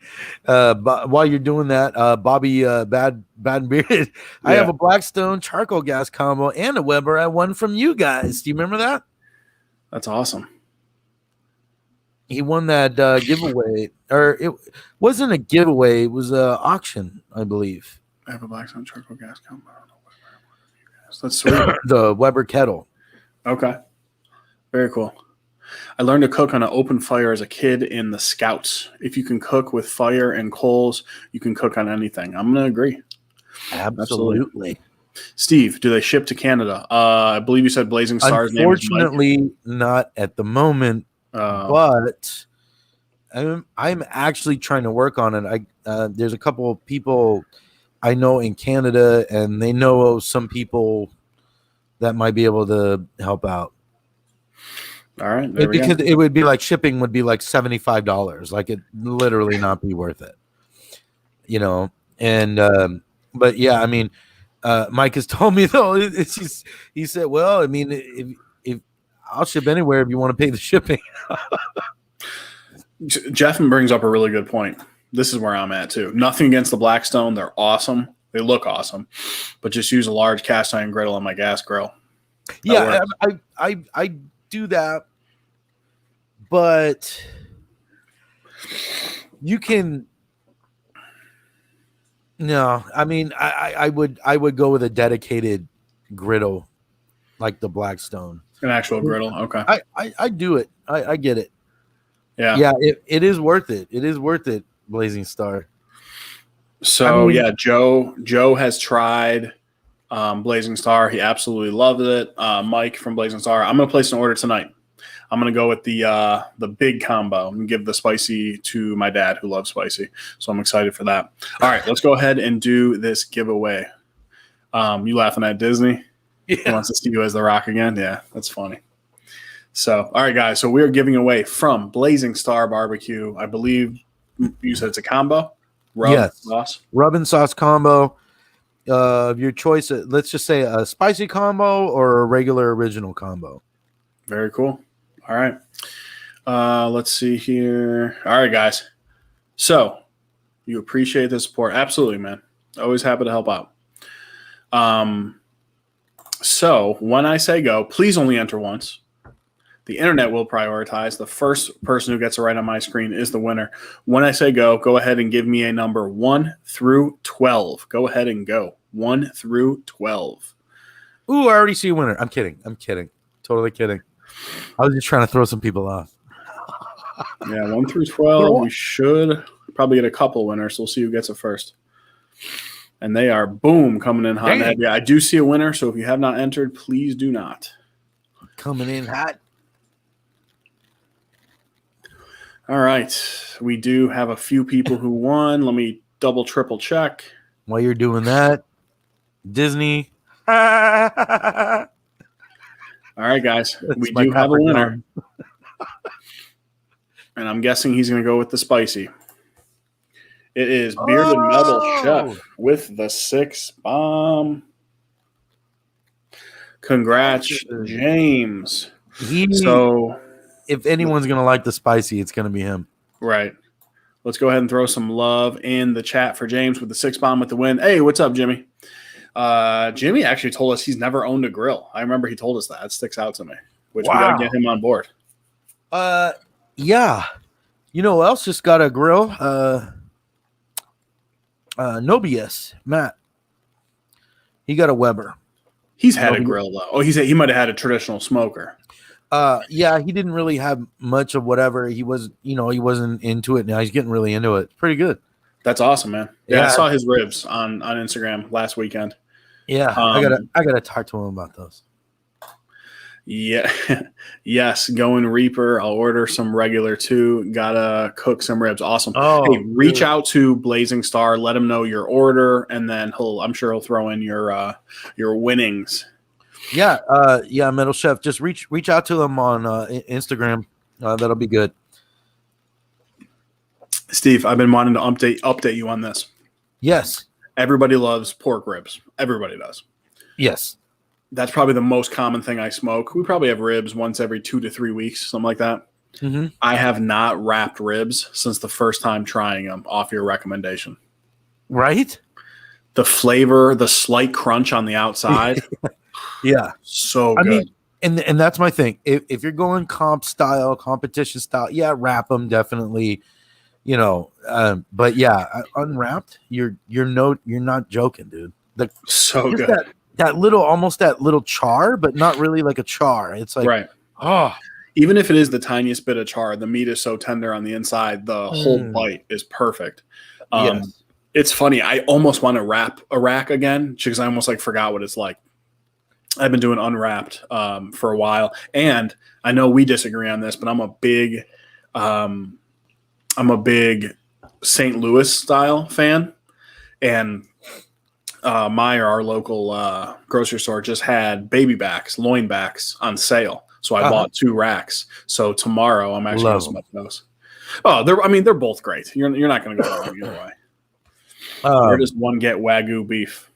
Speaker 4: But while you're doing that, Bobby Bad Bearded, I have a Blackstone charcoal gas combo and a Weber. I won from you guys. Do you remember that?
Speaker 2: That's awesome.
Speaker 4: He won that giveaway, or it wasn't a giveaway. It was an auction, I believe.
Speaker 2: I have a Blackstone charcoal gas combo. That's sweet.
Speaker 4: The Weber kettle.
Speaker 2: Okay. Very cool. I learned to cook on an open fire as a kid in the Scouts. If you can cook with fire and coals, you can cook on anything. I'm going to agree.
Speaker 4: Absolutely.
Speaker 2: Steve, do they ship to Canada? I believe you said Blazing Stars.
Speaker 4: Unfortunately, not at the moment, but I'm actually trying to work on it. There's a couple of people I know in Canada, and they know some people that might be able to help out.
Speaker 2: All right.
Speaker 4: Because it would be like shipping would be like $75. Like it literally not be worth it. You know, and but yeah, I mean, Mike has told me though, he said, well, I mean, if I'll ship anywhere if you want to pay the shipping.
Speaker 2: Jeff brings up a really good point. This is where I'm at too. Nothing against the Blackstone. They're awesome. They look awesome, but just use a large cast iron griddle on my gas grill.
Speaker 4: Yeah, I do that, but you can. No, I mean, I would go with a dedicated griddle, like the Blackstone.
Speaker 2: An actual griddle. Okay.
Speaker 4: I do it. I get it.
Speaker 2: Yeah.
Speaker 4: Yeah. It is worth it. It is worth it. Blazing Star.
Speaker 2: So Joe has tried Blazing Star. He absolutely loved it. Mike from Blazing Star. I'm gonna place an order tonight. I'm gonna go with the big combo and give the spicy to my dad who loves spicy. So I'm excited for that. All right, let's go ahead and do this giveaway. You laughing at Disney? Yeah. He wants to see you as the Rock again. Yeah, that's funny. So, all right, guys. So we're giving away from Blazing Star Barbecue. I believe you said it's a combo. Rub and sauce
Speaker 4: combo. of your choice. Let's just say a spicy combo or a regular original combo.
Speaker 2: Very cool. All right. Let's see here. All right, guys. So you appreciate the support. Absolutely, man. Always happy to help out. So when I say go, please only enter once. The internet will prioritize. The first person who gets it right on my screen is the winner. When I say go ahead and give me a number 1 through 12. Go ahead and go. 1 through 12.
Speaker 4: Ooh, I already see a winner. I'm kidding. Totally kidding. I was just trying to throw some people off.
Speaker 2: Yeah, 1 through 12. We should probably get a couple winners. So we'll see who gets it first. And they are, boom, coming in hot and heavy. I do see a winner, so if you have not entered, please do not.
Speaker 4: Coming in hot.
Speaker 2: All right. We do have a few people who won. Let me double, triple check.
Speaker 4: While you're doing that, Disney.
Speaker 2: All right, guys. We do have a winner. And I'm guessing he's going to go with the spicy. It is Bearded Metal Chef with the 6 bomb. Congrats, James. So,
Speaker 4: if anyone's going to like the spicy, it's going to be him.
Speaker 2: Right. Let's go ahead and throw some love in the chat for James with the 6 bomb with the win. Hey, what's up, Jimmy? Jimmy actually told us he's never owned a grill. I remember he told us that. It sticks out to me, which we got to get him on board.
Speaker 4: Yeah. You know who else just got a grill? No BS, Matt. He got a Weber.
Speaker 2: He's had a grill though. Oh, he might have had a traditional smoker.
Speaker 4: Yeah, he didn't really have much of whatever. He was, he wasn't into it. Now he's getting really into it. Pretty good.
Speaker 2: That's awesome, man. Yeah, I saw his ribs on Instagram last weekend.
Speaker 4: Yeah, I gotta talk to him about those.
Speaker 2: Yeah, yes, going Reaper. I'll order some regular too. Gotta cook some ribs. Awesome. Hey, reach out to Blazing Star. Let him know your order, and then I'm sure he'll throw in your winnings.
Speaker 4: Yeah, Metal Chef. Just reach out to him on Instagram. That'll be good.
Speaker 2: Steve, I've been wanting to update you on this.
Speaker 4: Yes.
Speaker 2: Everybody loves pork ribs. Everybody does.
Speaker 4: Yes.
Speaker 2: That's probably the most common thing I smoke. We probably have ribs once every 2 to 3 weeks, something like that.
Speaker 4: Mm-hmm.
Speaker 2: I have not wrapped ribs since the first time trying them off your recommendation.
Speaker 4: Right?
Speaker 2: The flavor, the slight crunch on the outside.
Speaker 4: Yeah.
Speaker 2: So good. I mean,
Speaker 4: and that's my thing. If you're going competition style, yeah, wrap them definitely. But yeah, unwrapped, you're not joking, dude.
Speaker 2: So good.
Speaker 4: That little char, but not really like a char. It's like,
Speaker 2: right.
Speaker 4: Oh,
Speaker 2: even if it is the tiniest bit of char, the meat is so tender on the inside. The whole bite is perfect.
Speaker 4: Yes.
Speaker 2: It's funny. I almost want to wrap a rack again because I almost forgot what it's like. I've been doing unwrapped for a while, and I know we disagree on this, but I'm a big St. Louis style fan, and Meyer, our local grocery store, just had baby backs, loin backs on sale. So I bought 2 racks. So tomorrow I'm actually going to smoke those. Oh, they're both great. You're not going to go wrong either way. Where does one get Wagyu beef?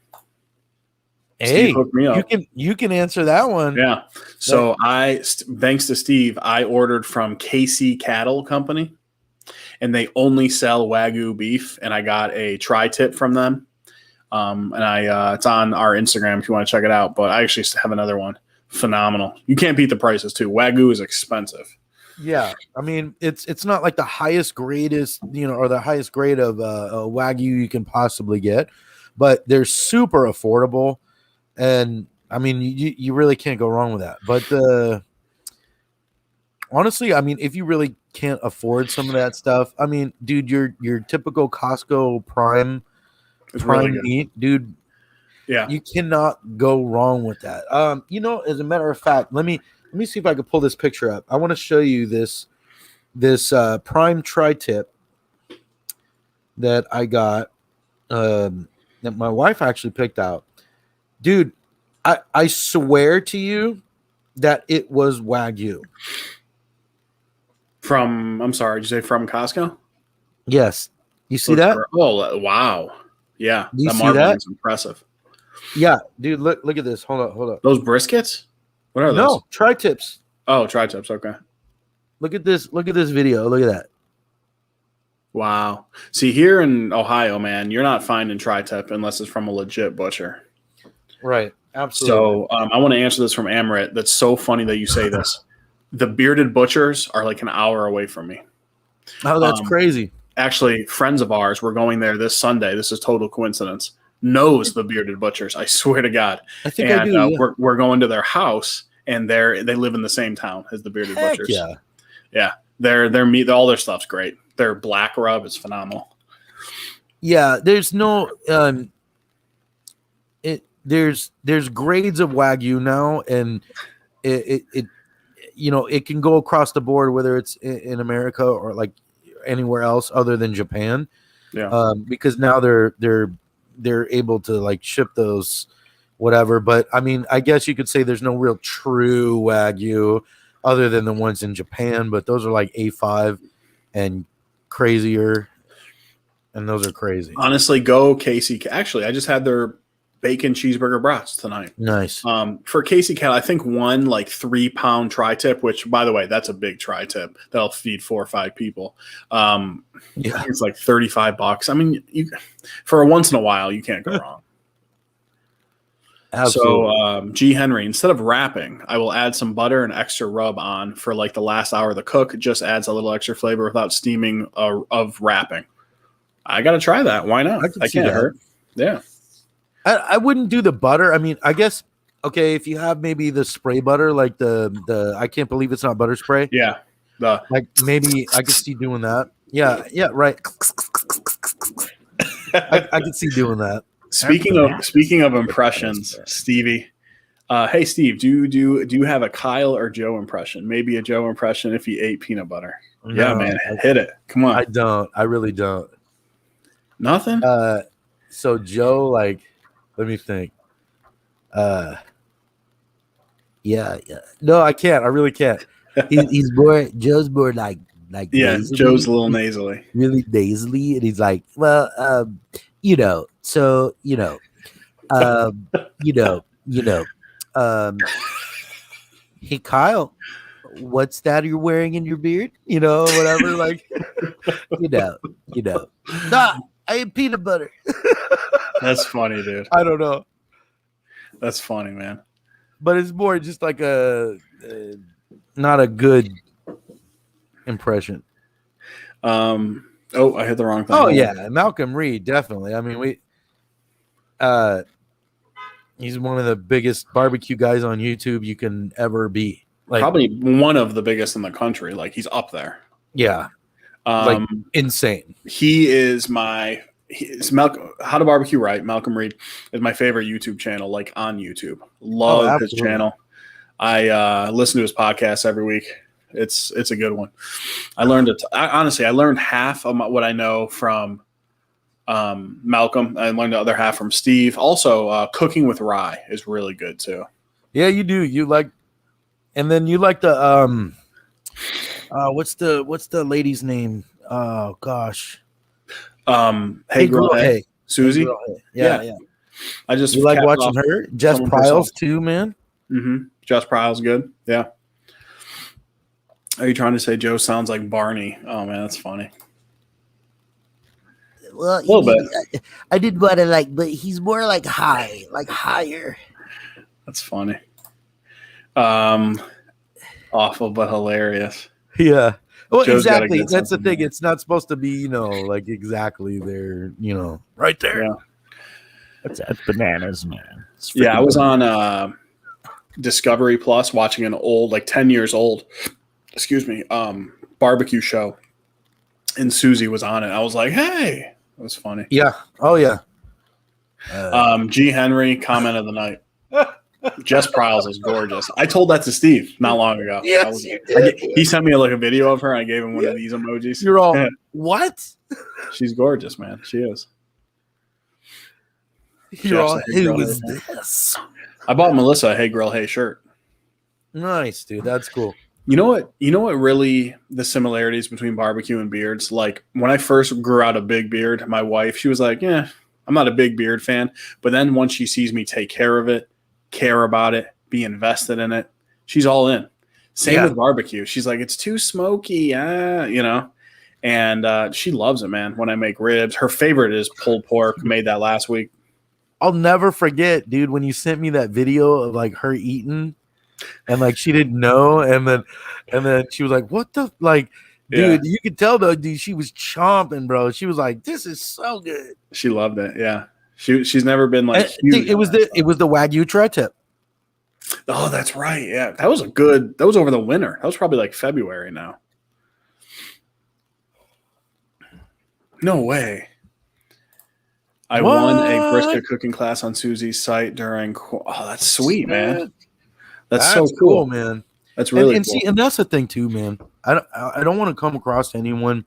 Speaker 4: Hey,
Speaker 2: Steve hooked me up.
Speaker 4: You can answer that one.
Speaker 2: Yeah. So thanks to Steve, I ordered from KC Cattle Company, and they only sell Wagyu beef, and I got a tri-tip from them. And it's on our Instagram if you want to check it out. But I actually have another one. Phenomenal. You can't beat the prices too. Wagyu is expensive.
Speaker 4: Yeah, I mean it's not like the highest greatest, or the highest grade of Wagyu you can possibly get, but they're super affordable, and I mean you really can't go wrong with that. But honestly, I mean if you really can't afford some of that stuff, I mean, dude, your typical Costco prime
Speaker 2: really
Speaker 4: meat, dude.
Speaker 2: Yeah,
Speaker 4: you cannot go wrong with that. As a matter of fact, let me see if I can pull this picture up. I want to show you this prime tri-tip that I got that my wife actually picked out. Dude, I swear to you that it was Wagyu.
Speaker 2: I'm sorry, did you say from Costco?
Speaker 4: Yes. You see that?
Speaker 2: Oh, wow. Yeah.
Speaker 4: Do you
Speaker 2: that
Speaker 4: see that?
Speaker 2: Is impressive.
Speaker 4: Yeah, dude, look at this. Hold up.
Speaker 2: Those briskets? What are those?
Speaker 4: No, tri-tips.
Speaker 2: Oh, tri-tips. Okay.
Speaker 4: Look at this video. Look at that.
Speaker 2: Wow. See, here in Ohio, man, you're not finding tri-tip unless it's from a legit butcher.
Speaker 4: Right. Absolutely.
Speaker 2: So I want to answer this from Amrit. That's so funny that you say this. The bearded butchers are like an hour away from me.
Speaker 4: Oh, that's crazy.
Speaker 2: Actually, friends of ours, we're going there this Sunday. This is total coincidence. Knows the bearded butchers. I swear to God.
Speaker 4: I think I do. Yeah.
Speaker 2: We're going to their house, and they live in the same town as the bearded butchers.
Speaker 4: Yeah.
Speaker 2: Yeah. Their meat, all their stuff's great. Their black rub is phenomenal.
Speaker 4: Yeah, there's no there's grades of Wagyu now, and it it can go across the board, whether it's in America or like anywhere else other than Japan.
Speaker 2: Yeah.
Speaker 4: Because now they're able to like ship those whatever. But I mean, I guess you could say there's no real true Wagyu other than the ones in Japan, but those are like A5 and crazier, and those are crazy.
Speaker 2: Honestly, go Casey. Actually, I just had their bacon cheeseburger brats tonight.
Speaker 4: Nice.
Speaker 2: For Casey Cat, I think one like 3-pound tri-tip, which by the way, that's a big tri-tip that'll feed 4 or 5 people. Yeah, it's like $35. I mean, for a once in a while, you can't go wrong.
Speaker 4: Absolutely.
Speaker 2: So, G. Henry, instead of wrapping, I will add some butter and extra rub on for like the last hour of the cook. It just adds a little extra flavor without steaming of wrapping. I got to try that. Why not? I can't hurt. Yeah.
Speaker 4: I wouldn't do the butter. I mean, I guess, okay, if you have maybe the spray butter, like the I can't believe it's not butter spray.
Speaker 2: Yeah.
Speaker 4: Like maybe I could see doing that. Yeah, right. I could see doing that.
Speaker 2: Speaking of impressions, Stevie. Hey Steve, do you have a Kyle or Joe impression? Maybe a Joe impression if he ate peanut butter. No, yeah, man, hit it. Come on.
Speaker 4: I don't. I really don't.
Speaker 2: Nothing.
Speaker 4: So Joe, like, let me think. Yeah. No, I can't. I really can't.
Speaker 5: He's more. Joe's more like.
Speaker 2: Yeah,
Speaker 5: nasally.
Speaker 2: Joe's a little nasally.
Speaker 5: Really nasally, and he's like, well, so hey Kyle, what's that you're wearing in your beard? Whatever, like, nah, I ate peanut butter.
Speaker 2: That's funny, dude.
Speaker 4: I don't know.
Speaker 2: That's funny, man.
Speaker 4: But it's more just like not a good impression.
Speaker 2: I hit the wrong thing.
Speaker 4: Oh yeah, Malcolm Reed, definitely. I mean, he's one of the biggest barbecue guys on YouTube you can ever be. Like, probably
Speaker 2: one of the biggest in the country. Like, he's up there.
Speaker 4: Yeah. Like, insane.
Speaker 2: He is Malcolm. How to Barbecue Right. Malcolm Reed is my favorite YouTube channel, like on YouTube. Love his channel. I listen to his podcast every week. It's a good one. I learned it. Honestly, I learned half of what I know from Malcolm. I learned the other half from Steve. Also, Cooking with Rye is really good too.
Speaker 4: Yeah, you do. You like, and then you like the what's the lady's name? Oh gosh.
Speaker 2: Hey girl, hey. Susie.
Speaker 4: Hey girl, hey. Yeah.
Speaker 2: I just
Speaker 4: like watching her. Jess Pryles too, man.
Speaker 2: Mm-hmm. Jess Pryles, good. Yeah. Are you trying to say Joe sounds like Barney? Oh man, that's funny.
Speaker 5: Well, a little bit. I did want to but he's more like high, like higher.
Speaker 2: That's funny. Awful but hilarious.
Speaker 4: Yeah. Well,
Speaker 2: Joe's
Speaker 4: exactly. That's the thing. It's not supposed to be, like exactly there, right there.
Speaker 2: Yeah.
Speaker 5: That's bananas, man.
Speaker 2: Yeah, I was on Discovery Plus watching an old, like 10 years old, barbecue show, and Susie was on it. I was like, hey, it was funny.
Speaker 4: Yeah. Oh yeah.
Speaker 2: G. Henry, comment of the night. Jess Pryles is gorgeous. I told that to Steve not long ago.
Speaker 4: Yes,
Speaker 2: he sent me a video of her. I gave him one of these emojis.
Speaker 4: You're all what?
Speaker 2: She's gorgeous, man. She is.
Speaker 4: You're all, who is this?
Speaker 2: I bought Melissa a Hey Girl, Hey shirt.
Speaker 4: Nice, dude. That's cool.
Speaker 2: You know what really the similarities between barbecue and beards? Like when I first grew out a big beard, my wife, she was like, yeah, I'm not a big beard fan, but then once she sees me take care of it, care about it, be invested in it, she's all in. Same with barbecue. She's like, it's too smoky, and she loves it, man. When I make ribs, her favorite is pulled pork. Made that last week.
Speaker 4: I'll never forget, dude, when you sent me that video of like her eating, and like she didn't know, and then she was like, "What the like." Dude, you could tell though, dude, she was chomping, bro. She was like, "This is so good."
Speaker 2: She loved it. Yeah, she's never been like.
Speaker 4: It was the Wagyu tri-tip.
Speaker 2: Oh, that's right. Yeah, that was over the winter. That was probably like February now. No way. I won a brisket cooking class on Susie's site during. Oh, that's sweet, man. That's so cool,
Speaker 4: man.
Speaker 2: That's really
Speaker 4: and
Speaker 2: cool.
Speaker 4: See, and that's the thing too, man. I don't want to come across anyone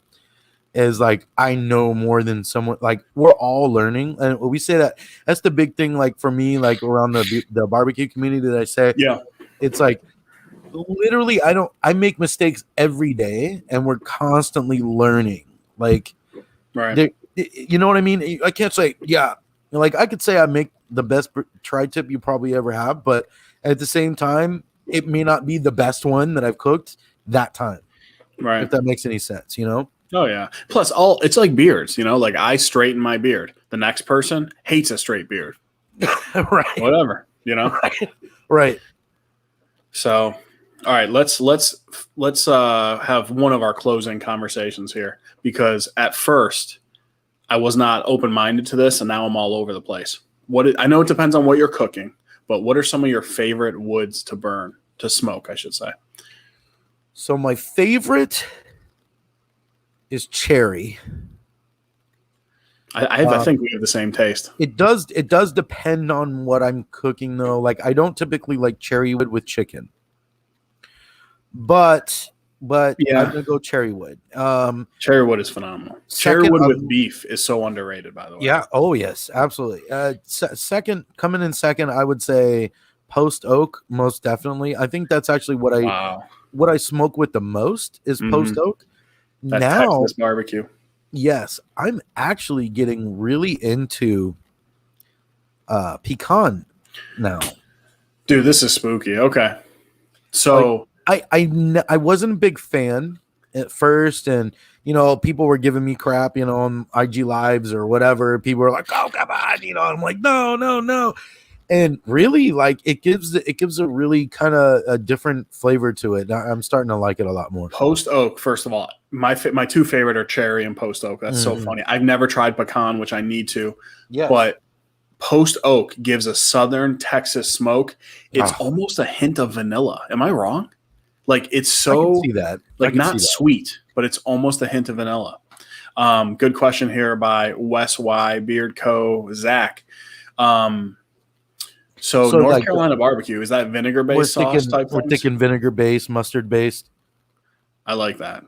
Speaker 4: as like I know more than someone. Like we're all learning, and we say that that's the big thing. Like for me, like around the barbecue community, that I say,
Speaker 2: yeah,
Speaker 4: it's like literally I make mistakes every day, and we're constantly learning. Like,
Speaker 2: right.
Speaker 4: You know what I mean? I can't say like I could say I make the best tri-tip you probably ever have, but at the same time, it may not be the best one that I've cooked that time.
Speaker 2: Right.
Speaker 4: If that makes any sense, you know?
Speaker 2: Oh yeah. Plus it's like beards, you know, like I straighten my beard. The next person hates a straight beard.
Speaker 4: Right.
Speaker 2: Whatever, you know?
Speaker 4: Right.
Speaker 2: So, all right, let's have one of our closing conversations here, because at first I was not open-minded to this, and now I'm all over the place. I know it depends on what you're cooking, but what are some of your favorite woods to burn, to smoke, I should say?
Speaker 4: So my favorite is cherry.
Speaker 2: I think we have the same taste.
Speaker 4: It does depend on what I'm cooking though. Like I don't typically like cherry wood with chicken. But yeah. I'm gonna go cherry wood.
Speaker 2: Cherry wood is phenomenal. Cherry wood with beef is so underrated, by the way.
Speaker 4: Yeah. Oh yes, absolutely. Coming in second, I would say post oak, most definitely. I think that's actually what I smoke with the most is post oak.
Speaker 2: That Texas barbecue.
Speaker 4: Yes, I'm actually getting really into pecan now.
Speaker 2: Dude, this is spooky. Okay, so.
Speaker 4: I wasn't a big fan at first, and people were giving me crap, on IG lives or whatever. People were like, "Oh, come on," I'm like, "No." And really, like it gives a really kind of a different flavor to it. I'm starting to like it a lot more.
Speaker 2: Post oak, first of all, my two favorite are cherry and post oak. That's so funny. I've never tried pecan, which I need to. Yeah, but post oak gives a Southern Texas smoke. It's almost a hint of vanilla. Am I wrong? Like it's so
Speaker 4: I can see that.
Speaker 2: Like not sweet, but it's almost a hint of vanilla. Good question here by Wes Y, Beard Co, Zach. So North like Carolina barbecue, is that vinegar based sauce type?
Speaker 4: We're thinking vinegar based, mustard based.
Speaker 2: I like that.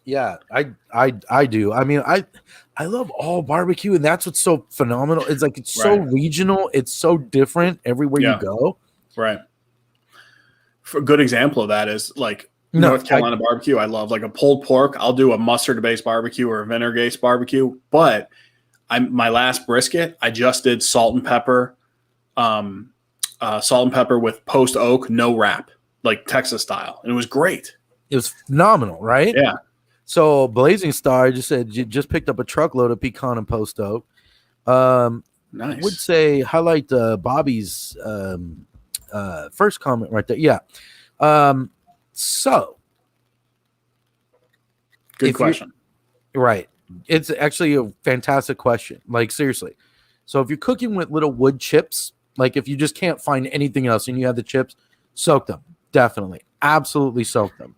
Speaker 4: Yeah, I do. I mean, I love all barbecue, and that's what's so phenomenal. It's like it's so regional, it's so different everywhere you go.
Speaker 2: Right. A good example of that is like North Carolina barbecue. I love like a pulled pork. I'll do a mustard-based barbecue or a vinegar-based barbecue. But my last brisket, I just did salt and pepper with post oak, no wrap, like Texas style, and it was great.
Speaker 4: It was phenomenal, right?
Speaker 2: Yeah.
Speaker 4: So Blazing Star just said you just picked up a truckload of pecan and post oak.
Speaker 2: Nice.
Speaker 4: Would say highlight Bobby's first comment right there. Yeah. So
Speaker 2: good question.
Speaker 4: Right. It's actually a fantastic question. Like seriously. So if you're cooking with little wood chips, like if you just can't find anything else and you have the chips, soak them. Definitely. Absolutely soak them.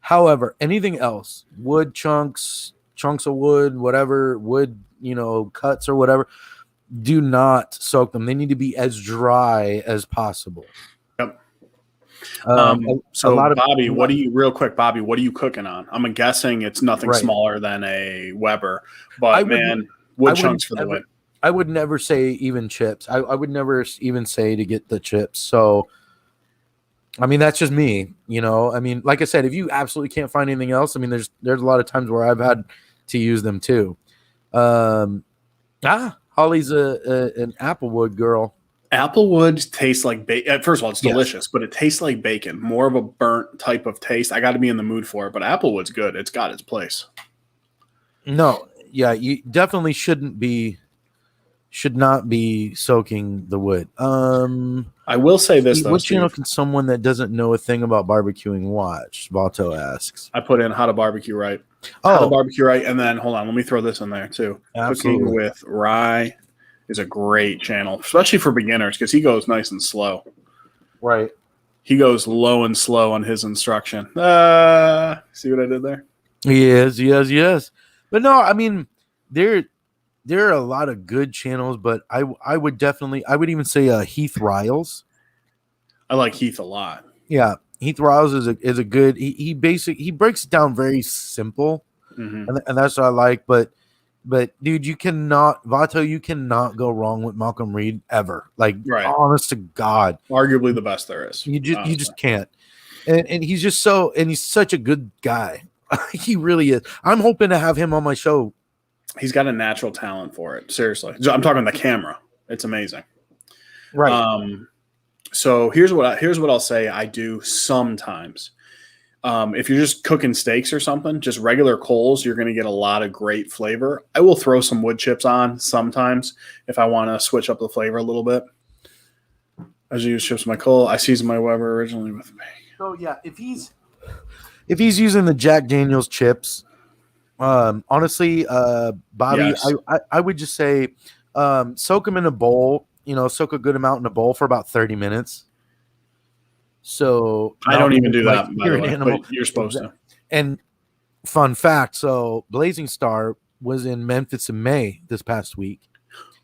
Speaker 4: However, anything else, wood chunks of wood, whatever, wood, cuts or whatever, do not soak them. They need to be as dry as possible.
Speaker 2: Yep. Bobby, what are you cooking on? I'm guessing it's nothing smaller than a Weber, but wood chunks for the win.
Speaker 4: I would never say even chips. I would never even say to get the chips. So, I mean, that's just me, I mean, like I said, if you absolutely can't find anything else, I mean, there's a lot of times where I've had to use them too. How Holly's an Applewood girl.
Speaker 2: Applewood tastes like bacon. First of all, it's
Speaker 4: Yes.
Speaker 2: delicious, but it tastes like bacon. More of a burnt type of taste. I got to be in the mood for it, but Applewood's good. It's got its place.
Speaker 4: No, yeah, you definitely should not be soaking the wood.
Speaker 2: I will say this, though,
Speaker 4: What channel
Speaker 2: Steve.
Speaker 4: can someone that doesn't know a thing about barbecuing watch? Vato asks.
Speaker 2: I put in how to barbecue right. How to
Speaker 4: Oh,
Speaker 2: barbecue right. And then, hold on, let me throw this in there, too.
Speaker 4: absolutely.
Speaker 2: Cooking with Rye is a great channel, especially for beginners, because he goes nice and slow.
Speaker 4: Right.
Speaker 2: He goes low and slow on his instruction. See what I did there?
Speaker 4: Yes. But no, I mean, there are a lot of good channels, but I would even say Heath Riles.
Speaker 2: I like Heath a lot.
Speaker 4: Yeah, Heath Riles is a good. He breaks it down very simple,
Speaker 2: Mm-hmm.
Speaker 4: and that's what I like. But dude, you cannot go wrong with Malcolm Reed ever. Like,
Speaker 2: Right.
Speaker 4: honest to God,
Speaker 2: Arguably the best there is.
Speaker 4: you just can't. And he's just he's such a good guy. He really is. I'm hoping to have him on my show.
Speaker 2: He's got a natural talent for it. Seriously. I'm talking the camera. It's amazing.
Speaker 4: Right.
Speaker 2: So here's what I'll say I do sometimes. If you're just cooking steaks or something, just regular coals, you're going to get a lot of great flavor. I will throw some wood chips on sometimes if I want to switch up the flavor a little bit. As I use chips my coal, I seasoned my Weber originally with me.
Speaker 4: So yeah, if he's using the Jack Daniels chips, honestly, Bobby,
Speaker 2: Yes.
Speaker 4: I would just say soak them in a bowl. Soak a good amount in a bowl for about 30 minutes. So
Speaker 2: I don't even do
Speaker 4: like
Speaker 2: that, by
Speaker 4: you're
Speaker 2: the
Speaker 4: an
Speaker 2: way,
Speaker 4: animal.
Speaker 2: but you're supposed to.
Speaker 4: And fun fact, so Blazing Star was in Memphis in May this past week.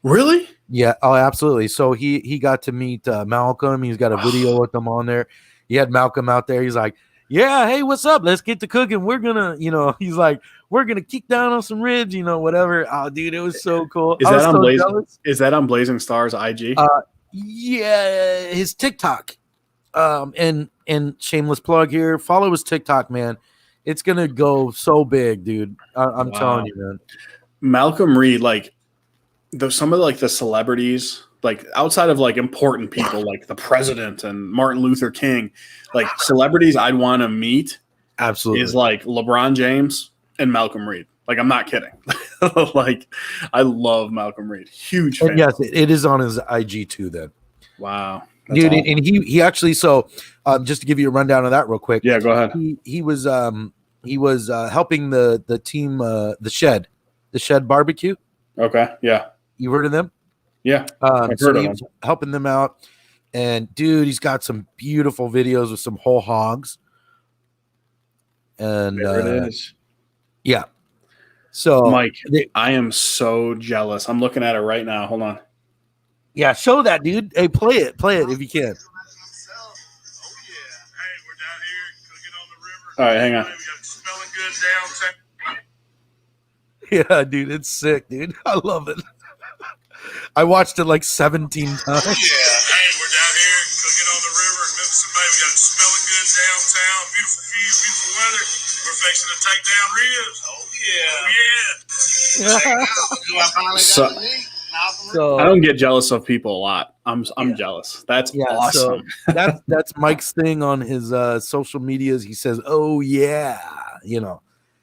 Speaker 2: Really?
Speaker 4: Yeah, oh, absolutely. So he got to meet Malcolm. He's got a video with them on there. He had Malcolm out there. He's like, yeah, hey, what's up? Let's get to cooking. We're gonna, he's like, we're gonna kick down on some ribs, whatever. Oh, dude, it was so cool.
Speaker 2: Is that on Blazing Star's IG?
Speaker 4: Yeah, his TikTok. And shameless plug here. Follow his TikTok, man. It's gonna go so big, dude. I'm telling you, man.
Speaker 2: Malcolm Reed, like some of the celebrities, like outside of like important people like the president and Martin Luther King, like celebrities I'd want to meet
Speaker 4: Absolutely
Speaker 2: is like LeBron James and Malcolm Reed. Like, I'm not kidding. Like, I love Malcolm Reed. Huge fan.
Speaker 4: And yes, it is on his IG too. Then,
Speaker 2: Wow, that's
Speaker 4: dude,
Speaker 2: awesome.
Speaker 4: and he actually just to give you a rundown of that real quick.
Speaker 2: Yeah, go ahead.
Speaker 4: He was helping the team, the Shed Barbecue.
Speaker 2: Okay, yeah,
Speaker 4: You heard of them?
Speaker 2: yeah.
Speaker 4: So
Speaker 2: heard of
Speaker 4: he
Speaker 2: him.
Speaker 4: was helping them out, and dude, he's got some beautiful videos with some whole hogs. And
Speaker 2: There it is.
Speaker 4: yeah, so
Speaker 2: Mike, I am so jealous. I'm looking at it right now. Hold on.
Speaker 4: yeah, show that, dude. Hey, play it if you can.
Speaker 2: All right, hang on.
Speaker 4: Yeah, dude, it's sick, dude. I love it. I watched it like 17 times.
Speaker 1: Yeah, hey, we're down here cooking on the river in Memphis and May. We got it smelling good downtown. Beautiful view, beautiful weather. We're fixing to take down ribs. Do I finally
Speaker 2: So-
Speaker 1: got to meet Malcolm Reed?
Speaker 4: So
Speaker 2: I don't get jealous of people a lot. I'm jealous. That's
Speaker 4: yeah,
Speaker 2: awesome.
Speaker 4: so that's Mike's thing on his social medias. He says, "Oh yeah,"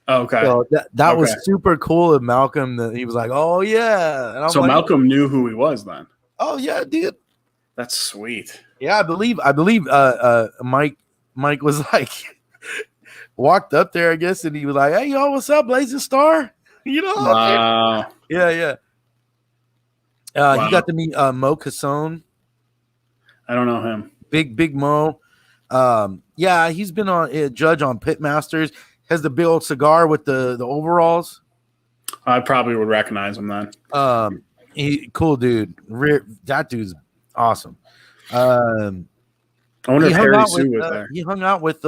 Speaker 2: Okay.
Speaker 4: So that was
Speaker 2: Okay.
Speaker 4: super cool of Malcolm. That he was like, "Oh yeah," and I'm
Speaker 2: So
Speaker 4: like,
Speaker 2: Malcolm knew who he was then.
Speaker 4: "Oh yeah, dude."
Speaker 2: That's sweet.
Speaker 4: Yeah, I believe Mike was like walked up there, I guess, and he was like, "Hey, yo, what's up, Blazing Star?"
Speaker 2: Wow.
Speaker 4: Yeah.
Speaker 2: Wow.
Speaker 4: He got to meet Mo Cassone,
Speaker 2: I don't know him.
Speaker 4: big Mo. Yeah, he's been on a judge on Pitmasters. Has the big old cigar with the overalls.
Speaker 2: I probably would recognize him then.
Speaker 4: Cool dude. That dude's awesome.
Speaker 2: I wonder if Harry Sue was there.
Speaker 4: He hung out with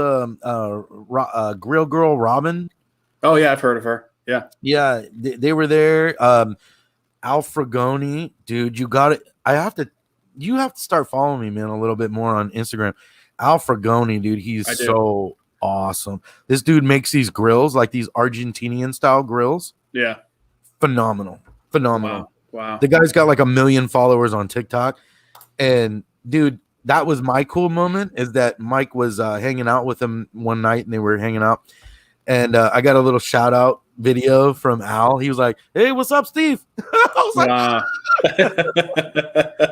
Speaker 4: Grill Girl Robin.
Speaker 2: Oh yeah, I've heard of her. Yeah.
Speaker 4: Yeah, they were there. Al Fragoni, dude, you got it. You have to start following me, man, a little bit more on Instagram. Al Fragoni, dude, he's so awesome. This dude makes these grills, like these Argentinian style grills.
Speaker 2: Yeah.
Speaker 4: Phenomenal.
Speaker 2: Wow. Wow.
Speaker 4: The guy's got like 1 million followers on TikTok. And dude, that was my cool moment, is that Mike was hanging out with him one night and they were hanging out. And I got a little shout out video from Al. He was like, "Hey, what's up, Steve?" I was like,
Speaker 2: Wow.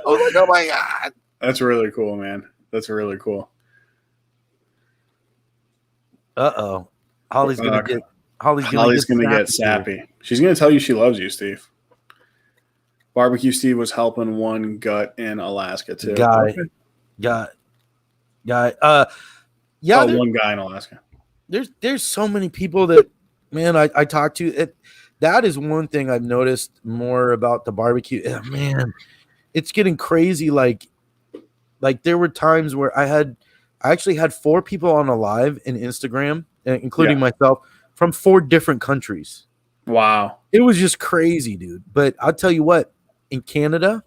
Speaker 4: "Oh my God."
Speaker 2: That's really cool, man. That's really cool.
Speaker 4: Uh-oh. Holly's gonna
Speaker 2: get sappy. She's gonna tell you she loves you, Steve. Barbecue Steve was helping one gut in Alaska too.
Speaker 4: Guy. Yeah,
Speaker 2: one guy in Alaska.
Speaker 4: There's so many people that, man, I talk to. That is one thing I've noticed more about the barbecue. Man, it's getting crazy. Like there were times where I actually had 4 people on a live in Instagram, including myself, from 4 different countries.
Speaker 2: Wow.
Speaker 4: It was just crazy, dude. But I'll tell you what, in Canada,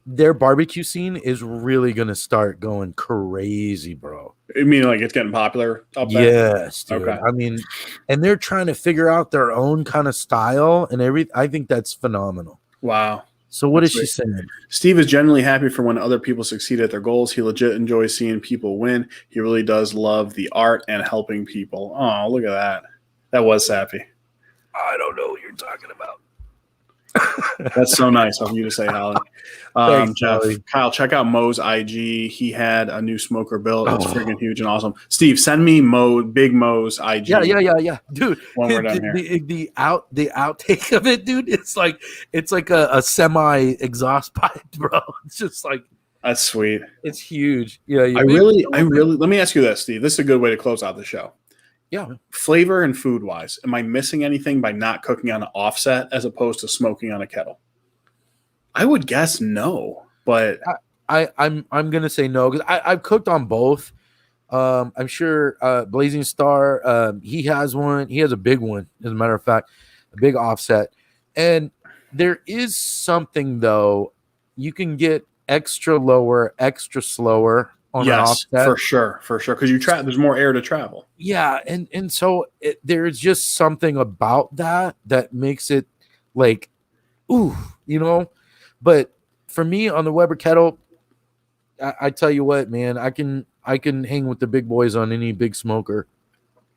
Speaker 4: their barbecue scene is really gonna start going crazy, bro.
Speaker 2: You mean like it's getting popular up there?
Speaker 4: Yes, dude.
Speaker 2: Okay.
Speaker 4: I mean, and they're trying to figure out their own kind of style and everything. I think that's phenomenal.
Speaker 2: Wow.
Speaker 4: So what is she saying?
Speaker 2: Steve is genuinely happy for when other people succeed at their goals. He legit enjoys seeing people win. He really does love the art and helping people. Oh, look at that. That was sappy.
Speaker 4: I don't know what you're talking about.
Speaker 2: That's so nice of you to say, Holly.
Speaker 4: Thanks,
Speaker 2: Jeff,
Speaker 4: Holly.
Speaker 2: Kyle, check out Mo's IG. He had a new smoker built. It's freaking huge and awesome. Steve, send me Big Mo's IG.
Speaker 4: Yeah, dude.
Speaker 2: When we're done here.
Speaker 4: The outtake of it, dude. It's like a semi exhaust pipe, bro. It's just like,
Speaker 2: that's sweet.
Speaker 4: it's huge. Yeah,
Speaker 2: I really. Let me ask you this, Steve. This is a good way to close out the show.
Speaker 4: Yeah.
Speaker 2: Flavor and food wise, am I missing anything by not cooking on an offset as opposed to smoking on a kettle? I would guess no, but
Speaker 4: I'm gonna say no, because I've cooked on both. I'm sure Blazing Star, he has one. He has a big one, as a matter of fact, a big offset. And there is something though, you can get extra lower, extra slower on an offset.
Speaker 2: for sure, because there's more air to travel.
Speaker 4: Yeah, and so there's just something about that makes it like, ooh, you know. But for me on the Weber kettle, I tell you what, man, I can hang with the big boys on any big smoker.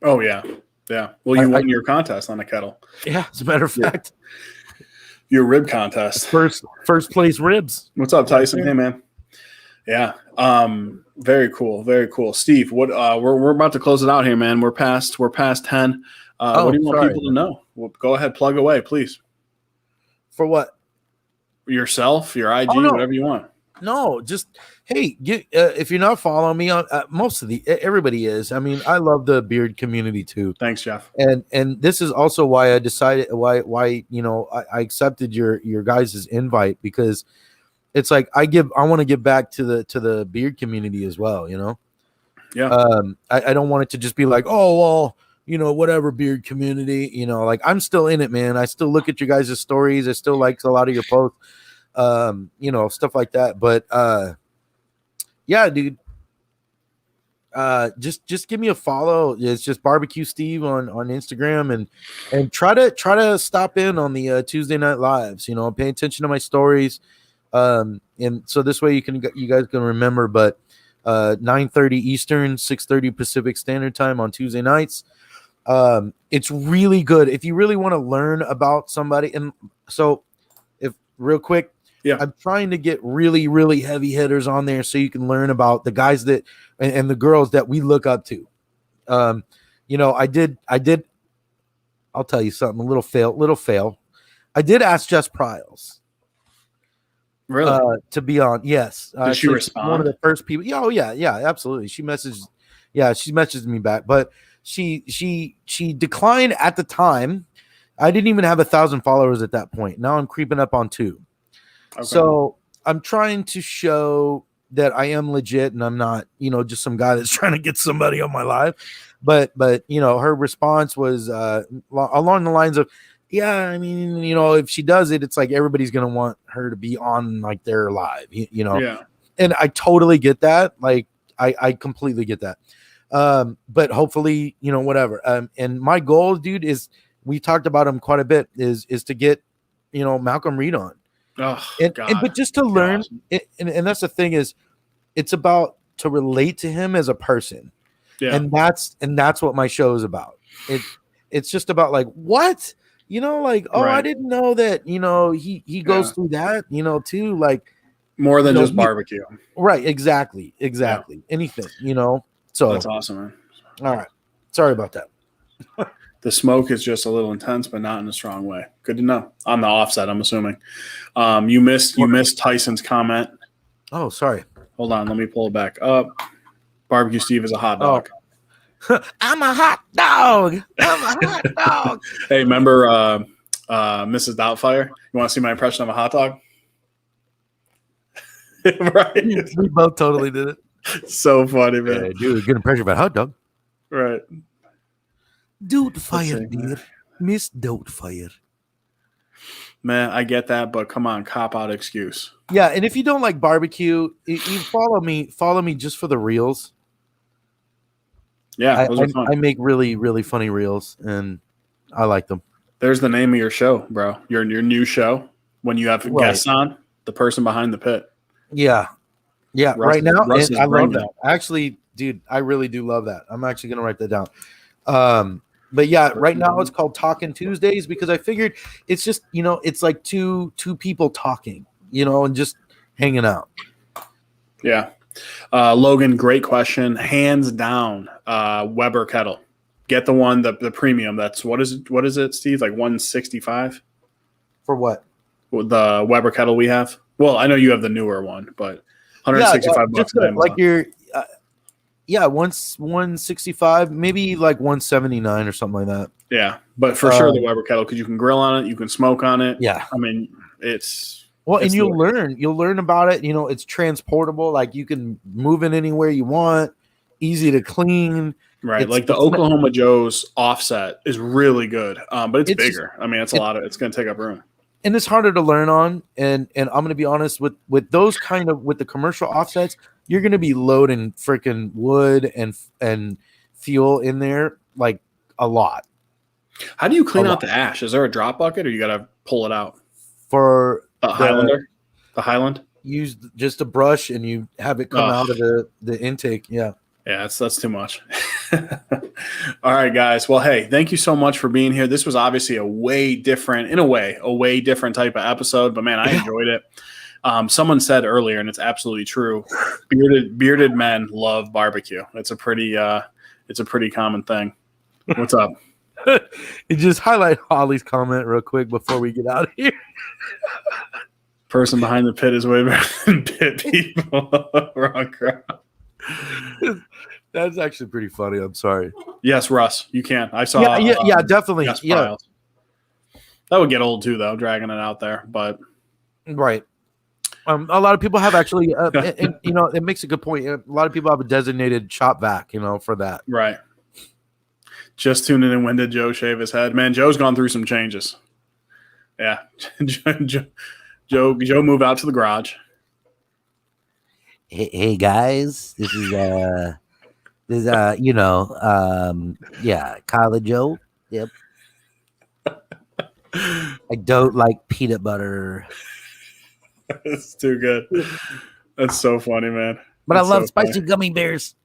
Speaker 2: Oh yeah. Well, you won your contest on a kettle.
Speaker 4: Yeah, as a matter of fact,
Speaker 2: your rib contest,
Speaker 4: first place ribs.
Speaker 2: What's up, Tyson? Hey, man. Yeah. Very cool. Steve, what we're about to close it out here, man. We're past 10. What do you want people to know? Well, go ahead, plug away, please.
Speaker 4: For what?
Speaker 2: Yourself, your IG, whatever you want.
Speaker 4: No, just hey, if you're not following me on everybody is. I mean, I love the beard community too.
Speaker 2: Thanks, Jeff.
Speaker 4: And this is also why I decided why I accepted your guys' invite, because it's like I want to give back to the beard community as well, you know.
Speaker 2: Yeah.
Speaker 4: I don't want it to just be like, oh well, whatever, beard community, like I'm still in it, man. I still look at your guys' stories. I still like a lot of your posts, stuff like that. But yeah, dude. Just give me a follow. It's just Barbecue Steve on Instagram, and try to stop in on the Tuesday night lives. Pay attention to my stories, and so this way you guys can remember. But 9:30 Eastern, 6:30 Pacific Standard Time on Tuesday nights. It's really good if you really want to learn about somebody. And so, if real quick. Yeah, I'm trying to get really, really heavy hitters on there so you can learn about the guys that and the girls that we look up to. I did. I'll tell you something. Little fail. I did ask Jess Pryles.
Speaker 2: Really?
Speaker 4: To be on. Yes.
Speaker 2: Did she respond?
Speaker 4: One of the first people. Yeah. Oh yeah. Yeah. Absolutely. She messaged me back, but she declined at the time. I didn't even have 1,000 followers at that point. Now I'm creeping up on 2. Okay. So I'm trying to show that I am legit and I'm not, just some guy that's trying to get somebody on my live. But her response was along the lines of, yeah, I mean, if she does it, it's like everybody's going to want her to be on like their live, Yeah. And I totally get that. Like I completely get that. But hopefully, whatever. And my goal, dude, is we talked about him quite a bit is to get, Malcolm Reed on.
Speaker 2: Oh,
Speaker 4: But just to learn, and that's the thing is, it's about to relate to him as a person.
Speaker 2: Yeah.
Speaker 4: And that's what my show is about. It's just about like, what? I didn't know that, he goes through that, too. Like
Speaker 2: more than just barbecue.
Speaker 4: Right. Exactly. Anything, So
Speaker 2: that's awesome, man.
Speaker 4: All right. Sorry about that.
Speaker 2: The smoke is just a little intense, but not in a strong way. Good to know. On the offset, I'm assuming. You missed Tyson's comment.
Speaker 4: Oh, sorry.
Speaker 2: Hold on, let me pull it back up. Barbecue Steve is a hot dog.
Speaker 4: I'm a hot dog.
Speaker 2: Hey, remember Mrs. Doubtfire? You want to see my impression of a hot dog? Right.
Speaker 4: We both totally did it.
Speaker 2: So funny, man.
Speaker 4: Yeah, dude, good impression of a hot dog.
Speaker 2: Right.
Speaker 4: Doubtfire, dear. Miss Doubtfire.
Speaker 2: Man, I get that, but come on, cop out excuse.
Speaker 4: Yeah, and if you don't like barbecue, you follow me just for the reels.
Speaker 2: Yeah, those are fun.
Speaker 4: I make really, really funny reels, and I like them.
Speaker 2: There's the name of your show, bro. Your new show when you have guests on, the person behind the pit.
Speaker 4: Yeah.
Speaker 2: Russ,
Speaker 4: right now,
Speaker 2: Russ
Speaker 4: and I love that. Actually, dude, I really do love that. I'm actually gonna write that down. But yeah, right now it's called Talking Tuesdays because I figured it's just, it's like two people talking, and just hanging out.
Speaker 2: Yeah. Logan, great question. Hands down, Weber kettle. Get the one, the premium. That's what is it, Steve? Like 165?
Speaker 4: For what?
Speaker 2: The Weber kettle we have. Well, I know you have the newer one, but 165 bucks.
Speaker 4: Like your 165, maybe like 179 or something like that.
Speaker 2: Yeah, but for sure the Weber kettle because you can grill on it, you can smoke on it.
Speaker 4: Yeah,
Speaker 2: I mean it's
Speaker 4: and you'll learn about it. It's transportable, like you can move it anywhere you want, easy to clean.
Speaker 2: Right, like the Oklahoma Joe's offset is really good, but it's bigger. I mean, it's it's going to take up room.
Speaker 4: And it's harder to learn on. And I'm going to be honest with those with the commercial offsets, you're going to be loading freaking wood and fuel in there like a lot.
Speaker 2: How do you clean out the ash? Is there a drop bucket or you got to pull it out?
Speaker 4: For
Speaker 2: the Highland?
Speaker 4: Use just a brush and you have it come out of the intake. Yeah.
Speaker 2: Yeah, that's too much. All right, guys. Well, hey, thank you so much for being here. This was obviously a way different type of episode, but man, I enjoyed it. Someone said earlier, and it's absolutely true, bearded men love barbecue. It's a pretty common thing. What's up?
Speaker 4: You just highlight Holly's comment real quick before we get out of here.
Speaker 2: Person behind the pit is way better than pit people. Wrong crowd.
Speaker 4: That's actually pretty funny. I'm sorry.
Speaker 2: Yes, Russ, you can. I saw.
Speaker 4: Yeah, definitely.
Speaker 2: Yes,
Speaker 4: yeah,
Speaker 2: that would get old too, though, dragging it out there. But
Speaker 4: right, a lot of people have actually, and, it makes a good point. A lot of people have a designated shop vac, for that.
Speaker 2: Right. Just tuning in. When did Joe shave his head? Man, Joe's gone through some changes. Yeah, Joe moved out to the garage.
Speaker 5: Hey guys, this is Kyla Joe. Yep. I don't like peanut butter.
Speaker 2: That's too good. That's so funny, man.
Speaker 5: But I love spicy gummy bears.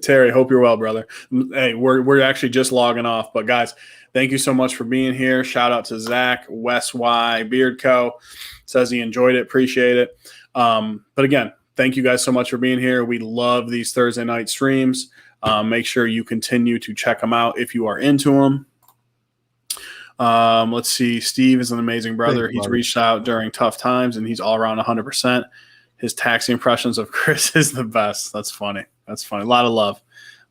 Speaker 2: Terry, hope you're well, brother. Hey, we're actually just logging off, but guys, thank you so much for being here. Shout out to Zach, Wes Y, Beard Co. Says he enjoyed it, appreciate it. But again, thank you guys so much for being here. We love these Thursday night streams. Make sure you continue to check them out if you are into them. Let's see. Steve is an amazing brother. He's reached out during tough times, and he's all around 100%. His taxi impressions of Chris is the best. That's funny. A lot of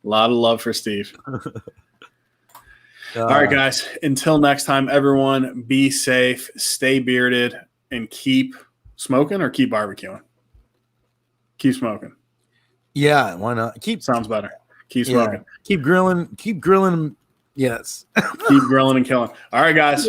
Speaker 2: love for Steve. All right, guys. Until next time, everyone, be safe, stay bearded, and keep smoking or keep barbecuing. Keep smoking.
Speaker 4: Yeah, why not?
Speaker 2: Sounds better. Keep smoking.
Speaker 4: Keep grilling. Yes.
Speaker 2: Keep grilling and killing. All right, guys.